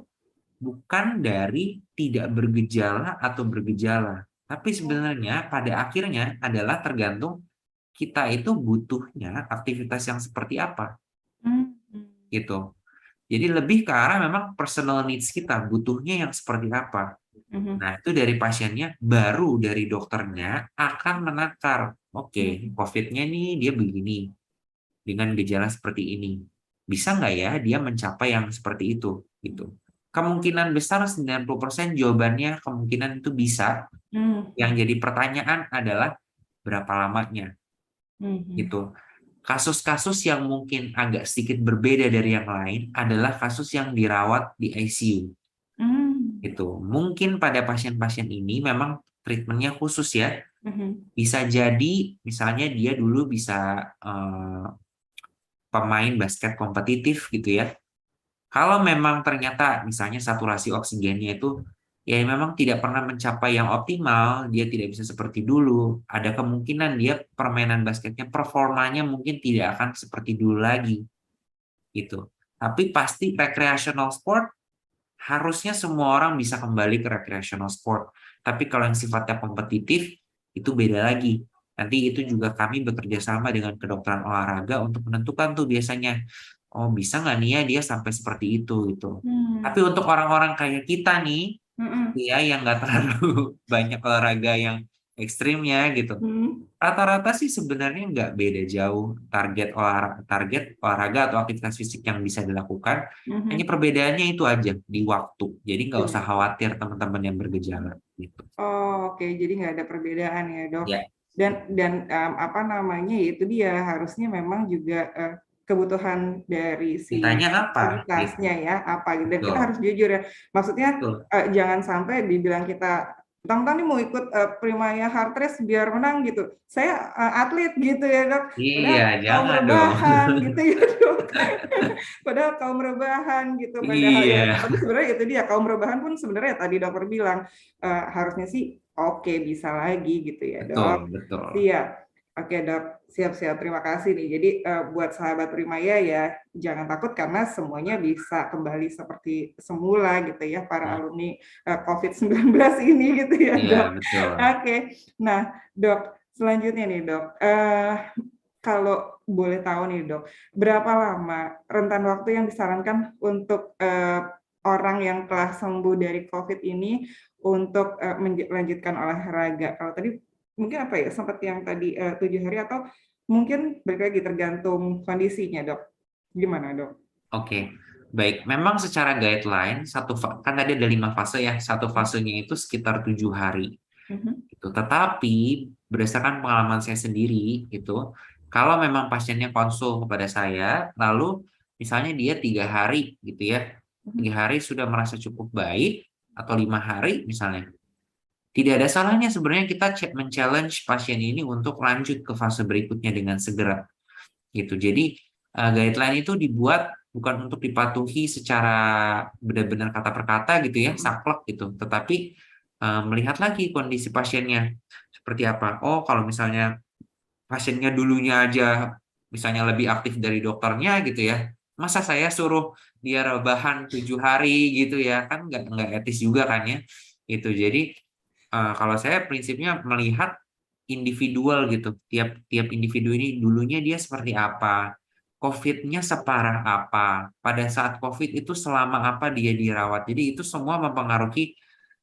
bukan dari tidak bergejala atau bergejala, tapi sebenarnya pada akhirnya adalah tergantung kita itu butuhnya aktivitas yang seperti apa Mhm. gitu. Jadi lebih ke arah memang personal needs kita, butuhnya yang seperti apa. Mhm. Nah, itu dari pasiennya, baru dari dokternya akan menakar, oke, Mhm. COVID-nya nih dia begini, dengan gejala seperti ini. Bisa nggak ya dia mencapai yang seperti itu? Gitu. Kemungkinan besar 90% jawabannya kemungkinan itu bisa. Yang Mhm. jadi pertanyaan adalah berapa lamanya? Mhm. Gitu. Kasus-kasus yang mungkin agak sedikit berbeda dari yang lain adalah kasus yang dirawat di ICU. Mmm. Gitu. Mungkin pada pasien-pasien ini memang treatmentnya khusus ya. Mhm. Bisa jadi misalnya dia dulu bisa pemain basket kompetitif gitu ya. Kalau memang ternyata misalnya saturasi oksigennya itu ya memang tidak pernah mencapai yang optimal, dia tidak bisa seperti dulu, ada kemungkinan dia permainan basketnya performanya mungkin tidak akan seperti dulu lagi gitu. Tapi pasti recreational sport harusnya semua orang bisa kembali ke recreational sport. Tapi kalau yang sifatnya kompetitif itu beda lagi. Nanti itu juga kami bekerja sama dengan kedokteran olahraga untuk menentukan tuh biasanya, oh bisa nggak nih ya dia sampai seperti itu gitu. Tapi Mmm. untuk orang-orang kayak kita nih, Mhm. ya yang nggak terlalu banyak olahraga yang ekstrimnya gitu. Mhm. Rata-rata sih sebenarnya nggak beda jauh target olahraga atau aktivitas fisik yang bisa dilakukan. Hanya Mhm. perbedaannya itu aja di waktu. Jadi nggak usah Iya. khawatir teman-teman yang bergejala gitu. Oh, oke, jadi nggak ada perbedaan ya, Dok. Ya, Dan, apa namanya, ya itu dia, harusnya memang juga, kebutuhan dari si ditanya apa gitu. aktivitasnya ya, apa gitu, dan kita Betul, harus jujur ya, maksudnya, betul. jangan sampai dibilang kita, "Tang-tang nih mau ikut, Primaya Heart Race biar menang," gitu. "Saya, atlet," gitu ya, Dok. Iya, Padahal kaum jangan dong. rebahan gitu ya, Dok. Padahal kaum rebahan gitu, padahal ya Iya, tapi sebenarnya itu dia, kaum rebahan pun sebenarnya tadi dokter bilang, harusnya sih oke, bisa lagi gitu ya, betul, Dok. betul. Siap. Oke, Dok, siap-siap, terima kasih nih. Jadi, buat sahabat Primaya ya, jangan takut karena semuanya bisa kembali seperti semula gitu ya, para Hmm, alumni, COVID-19 ini gitu ya, iya, Dok. betul. Oke. Nah, Dok, selanjutnya nih, Dok, kalau boleh tahu nih, Dok, berapa lama rentan waktu yang disarankan untuk, orang yang telah sembuh dari COVID ini untuk, melanjutkan olahraga? Kalau tadi mungkin apa ya, sempat yang tadi, 7 hari atau mungkin balik lagi tergantung kondisinya, Dok. Gimana, Dok? Oke, baik. Memang secara guideline kan tadi ada 5 fase ya. Satu fasenya itu sekitar 7 hari. Mhm. Gitu. Tetapi berdasarkan pengalaman saya sendiri, itu kalau memang pasiennya konsul kepada saya, lalu misalnya dia 3 hari, gitu ya, Mhm. 3 hari sudah merasa cukup baik atau 5 hari misalnya, tidak ada salahnya sebenarnya kita men-challenge pasien ini untuk lanjut ke fase berikutnya dengan segera gitu. Jadi guideline itu dibuat bukan untuk dipatuhi secara benar-benar kata per kata gitu ya, saklek gitu, tetapi melihat lagi kondisi pasiennya seperti apa. Oh, kalau misalnya pasiennya dulunya aja misalnya lebih aktif dari dokternya gitu ya, Masa saya suruh dia rebahan 7 hari gitu ya, kan nggak etis juga kan ya. Itu jadi kalau saya prinsipnya melihat individual gitu. Tiap individu ini dulunya dia seperti apa, COVID-nya separah apa, pada saat COVID itu selama apa dia dirawat. Jadi itu semua mempengaruhi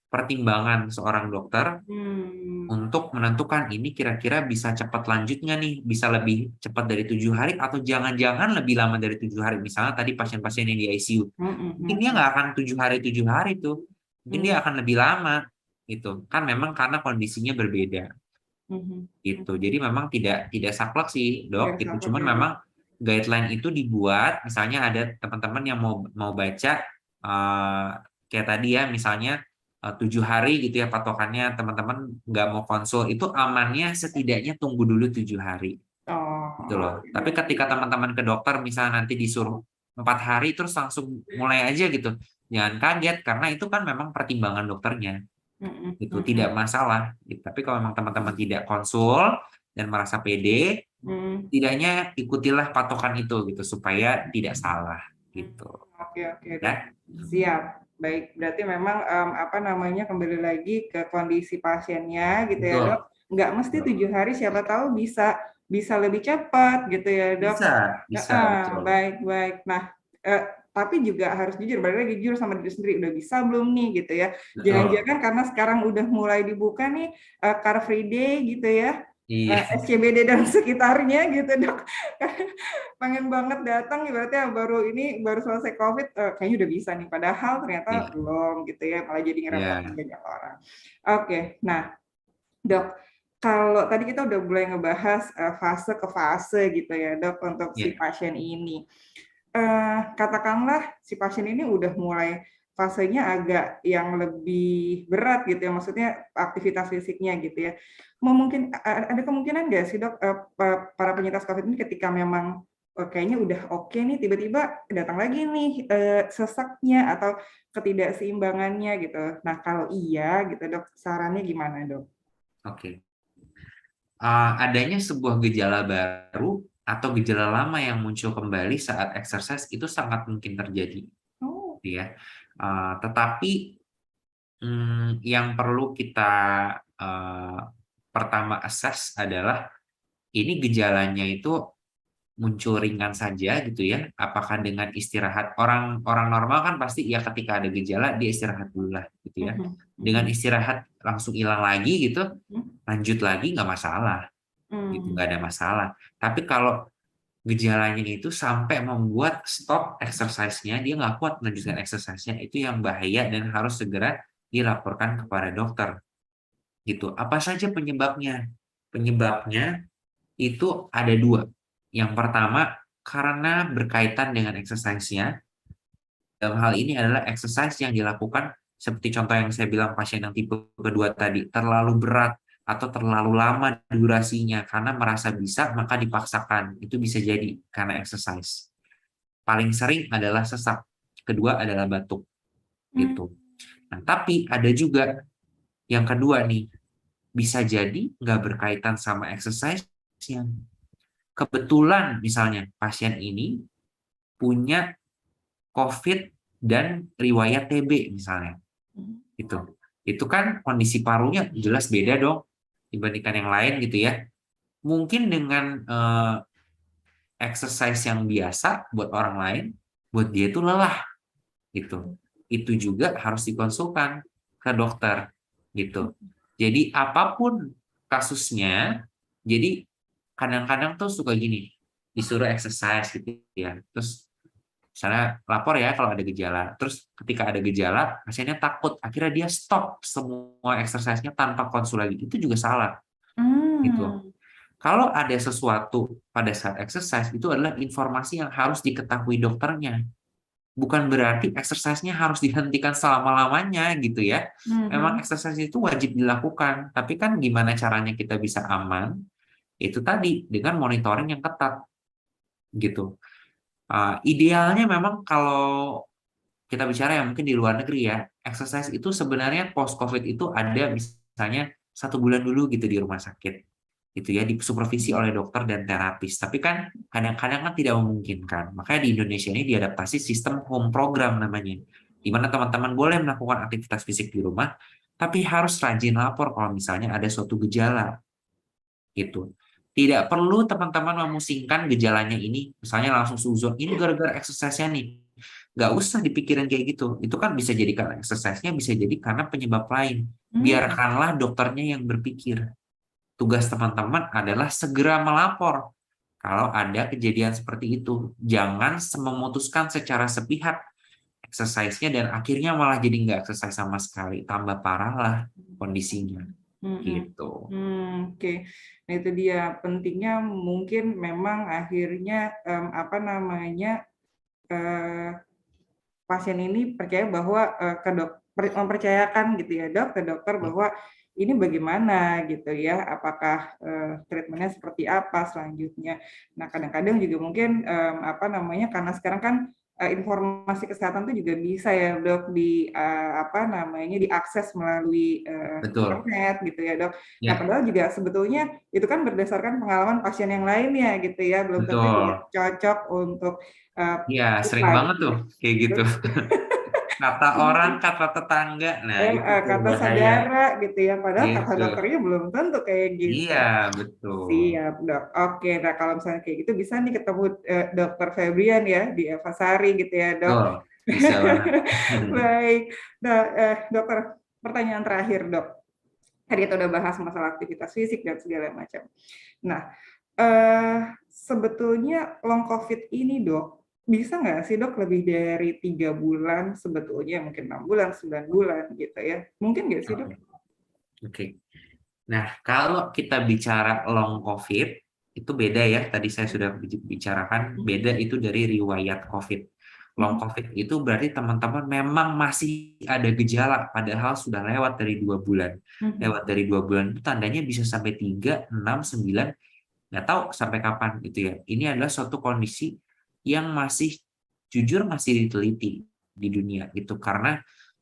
pertimbangan seorang dokter Hmm. untuk menentukan ini kira-kira bisa cepat lanjut nggak nih, bisa lebih cepat dari 7 hari atau jangan-jangan lebih lama dari 7 hari. Misalnya tadi pasien-pasien yang di ICU, mungkin dia Mhm. nggak akan 7 hari tuh, mungkin dia Mhm. akan lebih lama gitu kan, memang karena kondisinya berbeda Mhm. gitu. Jadi memang tidak tidak saklek sih dok Nggak gitu. saklek Cuman ya, Dok? memang guideline itu dibuat, misalnya ada teman-teman yang mau mau baca eh, kayak tadi ya, misalnya 7 hari gitu ya patokannya, teman-teman nggak mau konsul itu amannya setidaknya tunggu dulu 7 hari gitu Oh, loh. Tapi oke. ketika teman-teman ke dokter misalnya nanti disuruh 4 hari terus langsung mulai aja gitu, jangan kaget karena itu kan memang pertimbangan dokternya Mhm. itu tidak Mhm. masalah gitu. Tapi kalau memang teman-teman tidak konsul dan merasa pede, Mhm. tidaknya ikutilah patokan itu gitu supaya tidak salah Hmm, gitu oke oke, Dok. ya. Siap. Baik, berarti memang, apa namanya, kembali lagi ke kondisi pasiennya gitu ya, Betul, Dok. Nggak mesti betul. 7 hari, siapa tahu bisa bisa lebih cepat gitu ya, Dok. Bisa, bisa Heeh, betul. baik baik. Nah, tapi juga harus jujur, balik lagi jujur sama diri sendiri, udah bisa belum nih gitu ya. Betul. Jangan-jangan karena sekarang udah mulai dibuka nih, Car Free Day gitu ya, Iya, SCBD dan sekitarnya gitu, Dok. Pengen banget datang ibaratnya baru selesai COVID, kayaknya udah bisa nih, padahal ternyata iya, belum gitu ya, malah jadi ngerepotin iya, banyak orang. Oke, nah Dok, kalau tadi kita udah mulai ngebahas, fase ke fase gitu ya Dok, untuk si iya. pasien ini. Katakanlah si pasien ini udah mulai fasenya agak yang lebih berat gitu ya, maksudnya aktivitas fisiknya gitu ya. Ada kemungkinan nggak sih Dok, para penyintas COVID ini ketika memang, kayaknya udah oke nih, tiba-tiba datang lagi nih, sesaknya atau ketidakseimbangannya gitu. Nah, kalau iya gitu Dok, sarannya gimana Dok? Oke. Adanya sebuah gejala baru atau gejala lama yang muncul kembali saat exercise itu sangat mungkin terjadi, Oh, ya. Tetapi yang perlu kita eh, pertama assess adalah ini gejalanya itu muncul ringan saja gitu ya. Apakah dengan istirahat, orang normal kan pasti ya ketika ada gejala dia istirahat dulu lah gitu ya. mhm Dengan mhm, istirahat langsung hilang lagi gitu, mhm, lanjut lagi nggak masalah gitu, mmm, nggak ada masalah. Tapi kalau gejalanya itu sampai membuat stop exercise-nya, dia nggak kuat melanjutkan exercise-nya, itu yang bahaya dan harus segera dilaporkan kepada dokter gitu. Apa saja penyebabnya? Penyebabnya itu ada dua. Yang pertama, karena berkaitan dengan exercise-nya. Dalam hal ini adalah exercise yang dilakukan seperti contoh yang saya bilang pasien yang tipe kedua tadi, terlalu berat atau terlalu lama durasinya karena merasa bisa maka dipaksakan. Itu bisa jadi karena exercise. Paling sering adalah sesak. Kedua adalah batuk mmm, gitu. Nah, tapi ada juga yang kedua nih, bisa jadi nggak berkaitan sama exercise yang kebetulan misalnya pasien ini punya COVID dan riwayat TB misalnya. mhm, Itu kan kondisi parunya jelas beda dong dibandingkan yang lain gitu ya. Mungkin dengan exercise yang biasa buat orang lain, buat dia itu lelah gitu. Itu juga harus dikonsulkan ke dokter gitu. Jadi apapun kasusnya, jadi kadang-kadang tuh suka gini, disuruh exercise gitu ya. Terus misalnya lapor ya kalau ada gejala. Terus ketika ada gejala, pasiennya takut. Akhirnya dia stop semua exercise-nya tanpa konsul lagi. Itu juga salah gitu. mmm, Kalau ada sesuatu pada saat exercise, itu adalah informasi yang harus diketahui dokternya. Bukan berarti exercise-nya harus dihentikan selama-lamanya gitu ya. Memang mhm, exercise itu wajib dilakukan. Tapi kan gimana caranya kita bisa aman? Itu tadi dengan monitoring yang ketat gitu. Idealnya memang kalau kita bicara yang mungkin di luar negeri ya, exercise itu sebenarnya post COVID itu ada misalnya 1 bulan dulu gitu di rumah sakit. gitu ya, disupervisi oleh dokter dan terapis. Tapi kan kadang-kadang kan tidak memungkinkan. Makanya di Indonesia ini diadaptasi sistem home program namanya, di mana teman-teman boleh melakukan aktivitas fisik di rumah, tapi harus rajin lapor kalau misalnya ada suatu gejala gitu. Tidak perlu teman-teman memusingkan gejalanya ini, misalnya langsung suzon, ini gara-gara exercise-nya nih. Nggak usah dipikirin kayak gitu. Itu kan bisa jadi karena exercise-nya, bisa jadi karena penyebab lain. Hmm. Biarkanlah dokternya yang berpikir. Tugas teman-teman adalah segera melapor kalau ada kejadian seperti itu. Jangan memutuskan secara sepihak exercise-nya dan akhirnya malah jadi nggak exercise sama sekali. Tambah parah lah kondisinya. Mhm. Gitu. Oke. Nah, itu dia pentingnya mungkin memang akhirnya, apa namanya, eee, pasien ini percaya bahwa, ke mempercayakan gitu ya, Dok, ke dokter bahwa ini bagaimana gitu ya, apakah, treatment-nya seperti apa selanjutnya. Nah, kadang-kadang juga mungkin, apa namanya, karena sekarang kan, informasi kesehatan itu juga bisa ya, Dok, apa namanya, diakses melalui, Betul. internet gitu ya, Dok. Nah, Ya, padahal juga sebetulnya itu kan berdasarkan pengalaman pasien yang lainnya gitu ya, belum tentu juga betul. cocok untuk, Iya, sering banget tuh lagi. kayak gitu. Kata orang, kata tetangga. Nah, itu tuh Kata bahaya. saudara gitu ya, padahal kata Gitu. dokternya belum tentu kayak gitu. Iya, betul. Siap, Dok. Oke, nah kalau misalnya kayak gitu bisa nih ketemu, Dokter Febrian ya di Evasari gitu ya, Dok. Betul. Bisa banget. Baik. Nah, Dokter, pertanyaan terakhir, Dok. Tadi kita udah bahas masalah aktivitas fisik dan segala macam. Nah, sebetulnya long COVID ini, Dok, bisa nggak sih, Dok, lebih dari 3 bulan sebetulnya, mungkin 6 bulan, 9 bulan gitu ya. Mungkin nggak sih, Dok? Oke. Oke. Nah, kalau kita bicara long COVID, itu beda ya. Tadi saya sudah bicarakan, beda itu dari riwayat COVID. Long Mhm, COVID itu berarti teman-teman memang masih ada gejala, padahal sudah lewat dari 2 bulan. mhm, Lewat dari 2 bulan itu tandanya bisa sampai 3, 6, 9, nggak tahu sampai kapan gitu ya. Ini adalah suatu kondisi yang masih jujur masih diteliti di dunia gitu. Karena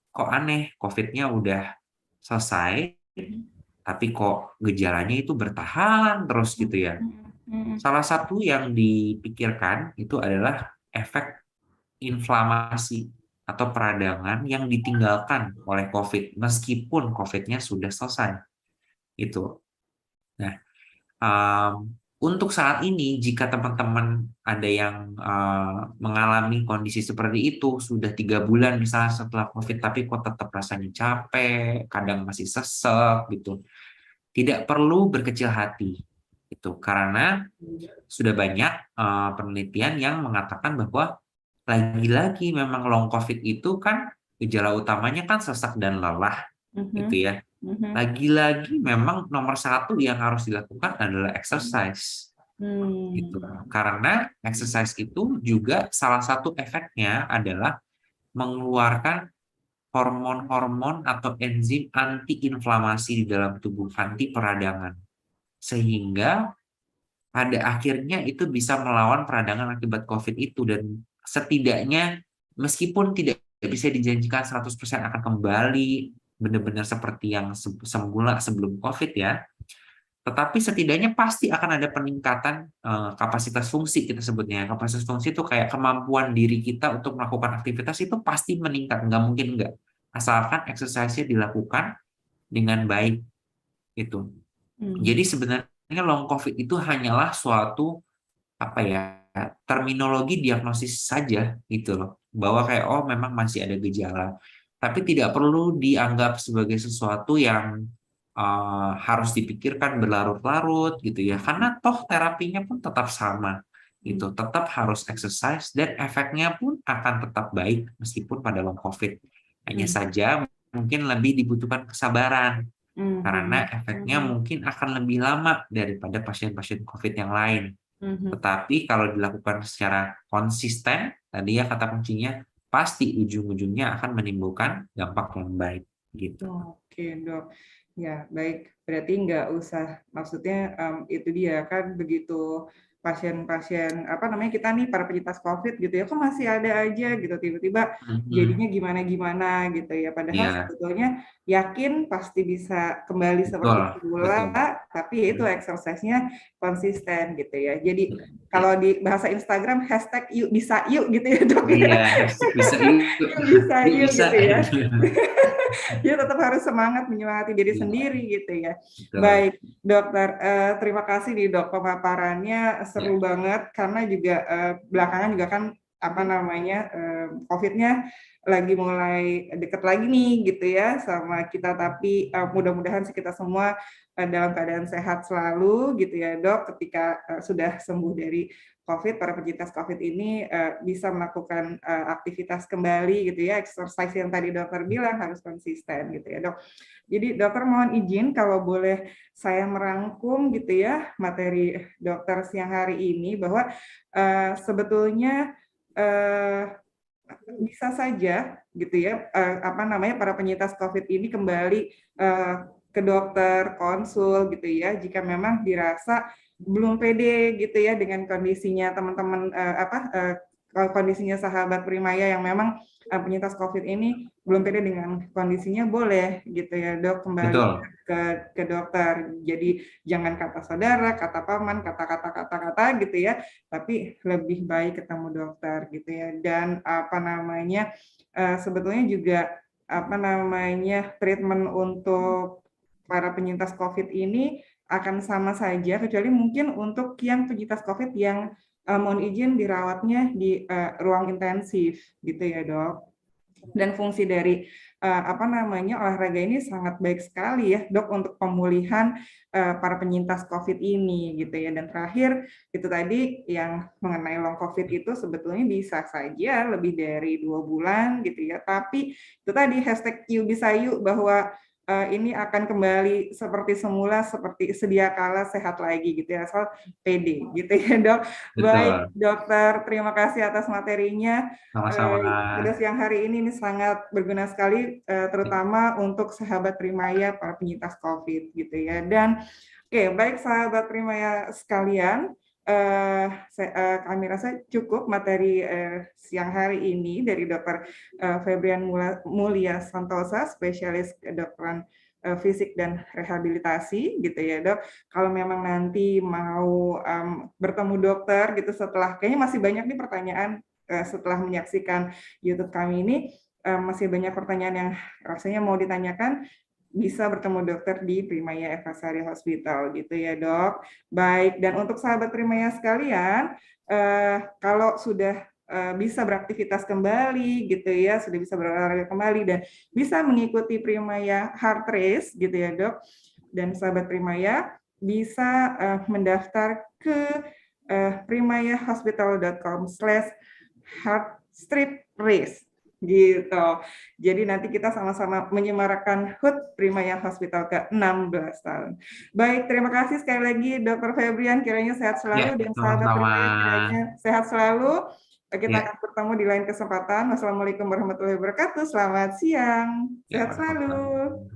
kok aneh, COVID-nya udah selesai, mhm, tapi kok gejalanya itu bertahan terus gitu ya. mhm, mhm, Salah satu yang dipikirkan itu adalah efek inflamasi atau peradangan yang ditinggalkan oleh COVID meskipun COVID-nya sudah selesai. Itu. Nah, untuk saat ini jika teman-teman ada yang mengalami kondisi seperti itu sudah 3 bulan misalnya setelah COVID tapi kok tetap rasanya capek, kadang masih sesek gitu, tidak perlu berkecil hati itu karena sudah banyak penelitian yang mengatakan bahwa lagi-lagi memang long COVID itu kan gejala utamanya kan sesak dan lelah mhm, gitu ya. mhm, Lagi-lagi memang nomor satu yang harus dilakukan adalah exercise gitu. mmm, Karena exercise itu juga salah satu efeknya adalah mengeluarkan hormon-hormon atau enzim anti-inflamasi di dalam tubuh, anti peradangan. Sehingga pada akhirnya itu bisa melawan peradangan akibat COVID itu dan setidaknya meskipun tidak bisa dijanjikan 100% akan kembali benar-benar seperti yang semula sebelum COVID ya, tetapi setidaknya pasti akan ada peningkatan kapasitas fungsi kita sebutnya. Kapasitas fungsi itu kayak kemampuan diri kita untuk melakukan aktivitas itu pasti meningkat, nggak mungkin nggak. Asalkan exercise-nya dilakukan dengan baik itu. mmm, Jadi sebenarnya long COVID itu hanyalah suatu apa ya terminologi diagnosis saja gitu loh bahwa kayak oh memang masih ada gejala tapi tidak perlu dianggap sebagai sesuatu yang harus dipikirkan berlarut-larut gitu ya karena toh terapinya pun tetap sama mmm, gitu tetap harus exercise dan efeknya pun akan tetap baik meskipun pada long COVID hanya mmm, saja mungkin lebih dibutuhkan kesabaran karena mhm, efeknya mhm, mungkin akan lebih lama daripada pasien-pasien COVID yang lain. mhm. Tetapi kalau dilakukan secara konsisten, tadi ya kata kuncinya, pasti ujung-ujungnya akan menimbulkan dampak yang baik gitu. Oke, Dok. Ya, baik. Berarti nggak usah maksudnya, itu dia kan begitu pasien-pasien apa namanya kita nih para penyintas COVID gitu ya, kok masih ada aja gitu tiba-tiba jadinya gimana-gimana gitu ya. Padahal Iya, sebetulnya yakin pasti bisa kembali betul, seperti semula, betul. tapi itu exercise-nya konsisten gitu ya. Jadi kalau di bahasa Instagram hashtag yuk bisa yuk gitu ya dok ya, Iya, bisa yuk, yuk bisa yuk yuk bisa. gitu ya. Dia tetap harus semangat menyemangati diri Iya, sendiri gitu ya. betul. Baik, dokter, terima kasih nih dok pemaparannya seru Ya, banget karena juga belakangan juga kan apa namanya COVID-nya lagi mulai deket lagi nih gitu ya sama kita tapi mudah-mudahan sih kita semua dalam keadaan sehat selalu gitu ya dok ketika sudah sembuh dari COVID, para penyintas COVID ini bisa melakukan aktivitas kembali gitu ya, exercise yang tadi dokter bilang harus konsisten gitu ya dok. Jadi dokter mohon izin kalau boleh saya merangkum gitu ya materi dokter siang hari ini bahwa sebetulnya bisa saja gitu ya apa namanya para penyintas COVID ini kembali ke dokter konsul gitu ya jika memang dirasa belum pede gitu ya dengan kondisinya teman-teman kondisinya sahabat Primaya yang memang penyintas COVID ini belum pede dengan kondisinya boleh gitu ya dok kembali betul. ke dokter. Jadi jangan kata saudara, kata paman, kata-kata gitu ya, tapi lebih baik ketemu dokter gitu ya. Dan apa namanya sebetulnya juga apa namanya treatment untuk para penyintas COVID ini akan sama saja kecuali mungkin untuk yang penyintas COVID yang mohon izin dirawatnya di ruang intensif gitu ya dok. Dan fungsi dari apa namanya olahraga ini sangat baik sekali ya dok untuk pemulihan para penyintas COVID ini gitu ya. Dan terakhir itu tadi yang mengenai long COVID itu sebetulnya bisa saja lebih dari 2 bulan gitu ya. Tapi itu tadi hashtag yuk bisa yuk bahwa ini akan kembali seperti semula, seperti sedia kala sehat lagi gitu ya, asal PD gitu ya dok. Baik Betul. dokter, terima kasih atas materinya. Sama-sama. Pada siang hari ini sangat berguna sekali, terutama untuk sahabat Primaya para penyintas COVID gitu ya. Dan oke, baik sahabat Primaya sekalian, kami rasa cukup materi siang hari ini dari Dr. Febrian Mulia Santosa, spesialis kedokteran fisik dan rehabilitasi gitu ya dok. Kalau memang nanti mau bertemu dokter gitu setelah, kayaknya masih banyak nih pertanyaan setelah menyaksikan YouTube kami ini, masih banyak pertanyaan yang rasanya mau ditanyakan, bisa bertemu dokter di Primaya Evasari Hospital gitu ya dok. Baik, dan untuk sahabat Primaya sekalian, kalau sudah bisa beraktivitas kembali gitu ya, sudah bisa berolahraga kembali dan bisa mengikuti Primaya Heart Race gitu ya dok, dan sahabat Primaya bisa mendaftar ke primayahospital.com/heart strip race gitu. Jadi nanti kita sama-sama menyemarakan HUT Primaya Hospital ke-16 tahun. Baik, terima kasih sekali lagi Dr. Febrian, kiranya sehat Ya, selalu dan sahabat sama-sama. Primaya kiranya sehat selalu. Kita Ya, akan bertemu di lain kesempatan. Wassalamualaikum warahmatullahi wabarakatuh. Selamat siang. ya, Sehat Waalaikumsalam. selalu.